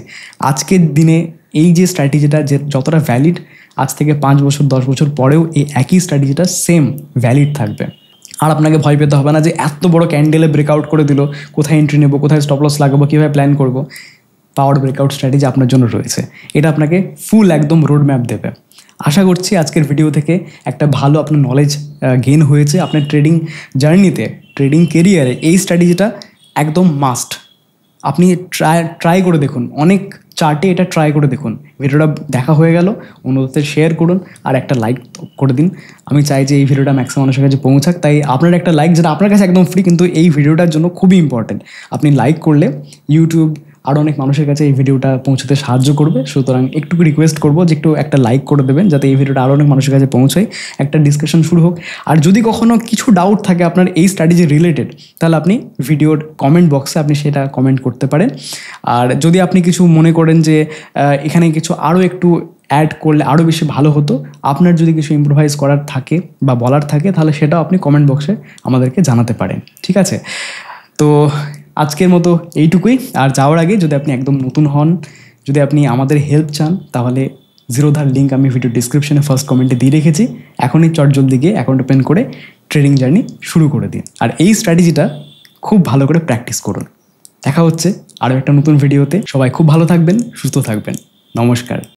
আজকের দিনে এই যে স্ট্র্যাটেজিটা যে যতটা ভ্যালিড, আজ থেকে 5 বছর 10 বছর পরেও এই একই স্ট্র্যাটেজিটা সেম ভ্যালিড থাকবে। আর আপনাকে ভয় পেতে হবে না যে এত বড় ক্যান্ডেলে ব্রেকআউট করে দিল, কোথায় এন্ট্রি নেবো, কোথায় স্টপ লস লাগাবো, কীভাবে প্ল্যান করব। পাওয়ার ব্রেকআউট স্ট্র্যাটেজি আপনার জন্য রয়েছে, এটা আপনাকে ফুল একদম রোড ম্যাপ দেবে। আশা করছি আজকের ভিডিও থেকে একটা ভালো আপনার নলেজ গেইন হয়েছে। আপনার ট্রেডিং জার্নিতে, ট্রেডিং কেরিয়ারে এই স্ট্র্যাটেজিটা একদম মাস্ট। আপনি ট্রাই করে দেখুন, অনেক চার্টে এটা ট্রাই করে দেখুন। ভিডিওটা দেখা হয়ে গেল, অন্যদের শেয়ার করুন আর একটা লাইক করে দিন। আমি চাই যে এই ভিডিওটা ম্যাক্সিমাম মানুষের কাছে পৌঁছাক, তাই আপনার একটা লাইক, যেটা আপনার কাছে একদম ফ্রি, কিন্তু এই ভিডিওটার জন্য খুবই ইম্পর্টেন্ট। আপনি লাইক করলে ইউটিউব আরও অনেক মানুষের কাছে এই ভিডিওটা পৌঁছতে সাহায্য করবে। সুতরাং একটু রিকোয়েস্ট করবো যে একটু একটা লাইক করে দেবেন, যাতে এই ভিডিওটা আরও অনেক মানুষের কাছে পৌঁছায়, একটা ডিসকাশন শুরু হোক। আর যদি কখনও কিছু ডাউট থাকে আপনার এই স্ট্র্যাটেজি রিলেটেড, তাহলে আপনি ভিডিওর কমেন্ট বক্সে আপনি সেটা কমেন্ট করতে পারেন। আর যদি আপনি কিছু মনে করেন যে এখানে কিছু আরও একটু অ্যাড করলে আরও বেশি ভালো হতো, আপনার যদি কিছু ইম্প্রোভাইজ করার থাকে বা বলার থাকে, তাহলে সেটাও আপনি কমেন্ট বক্সে আমাদেরকে জানাতে পারেন, ঠিক আছে? তো আজকের মতো এইটুকুই। আর যাওয়ার আগে যদি আপনি একদম নতুন হন, যদি আপনি আমাদের হেল্প চান তাহলে জিরোধার লিঙ্ক আমি ভিডিও ডিসক্রিপশনে ফার্স্ট কমেন্টে দিয়ে রেখেছি। এখনই চটজলদি গিয়ে অ্যাকাউন্ট ওপেন করে ট্রেডিং জার্নি শুরু করে দিন, আর এই স্ট্র্যাটেজিটা খুব ভালো করে প্র্যাকটিস করুন। দেখা হচ্ছে আরও একটা নতুন ভিডিওতে। সবাই খুব ভালো থাকবেন, সুস্থ থাকবেন। নমস্কার।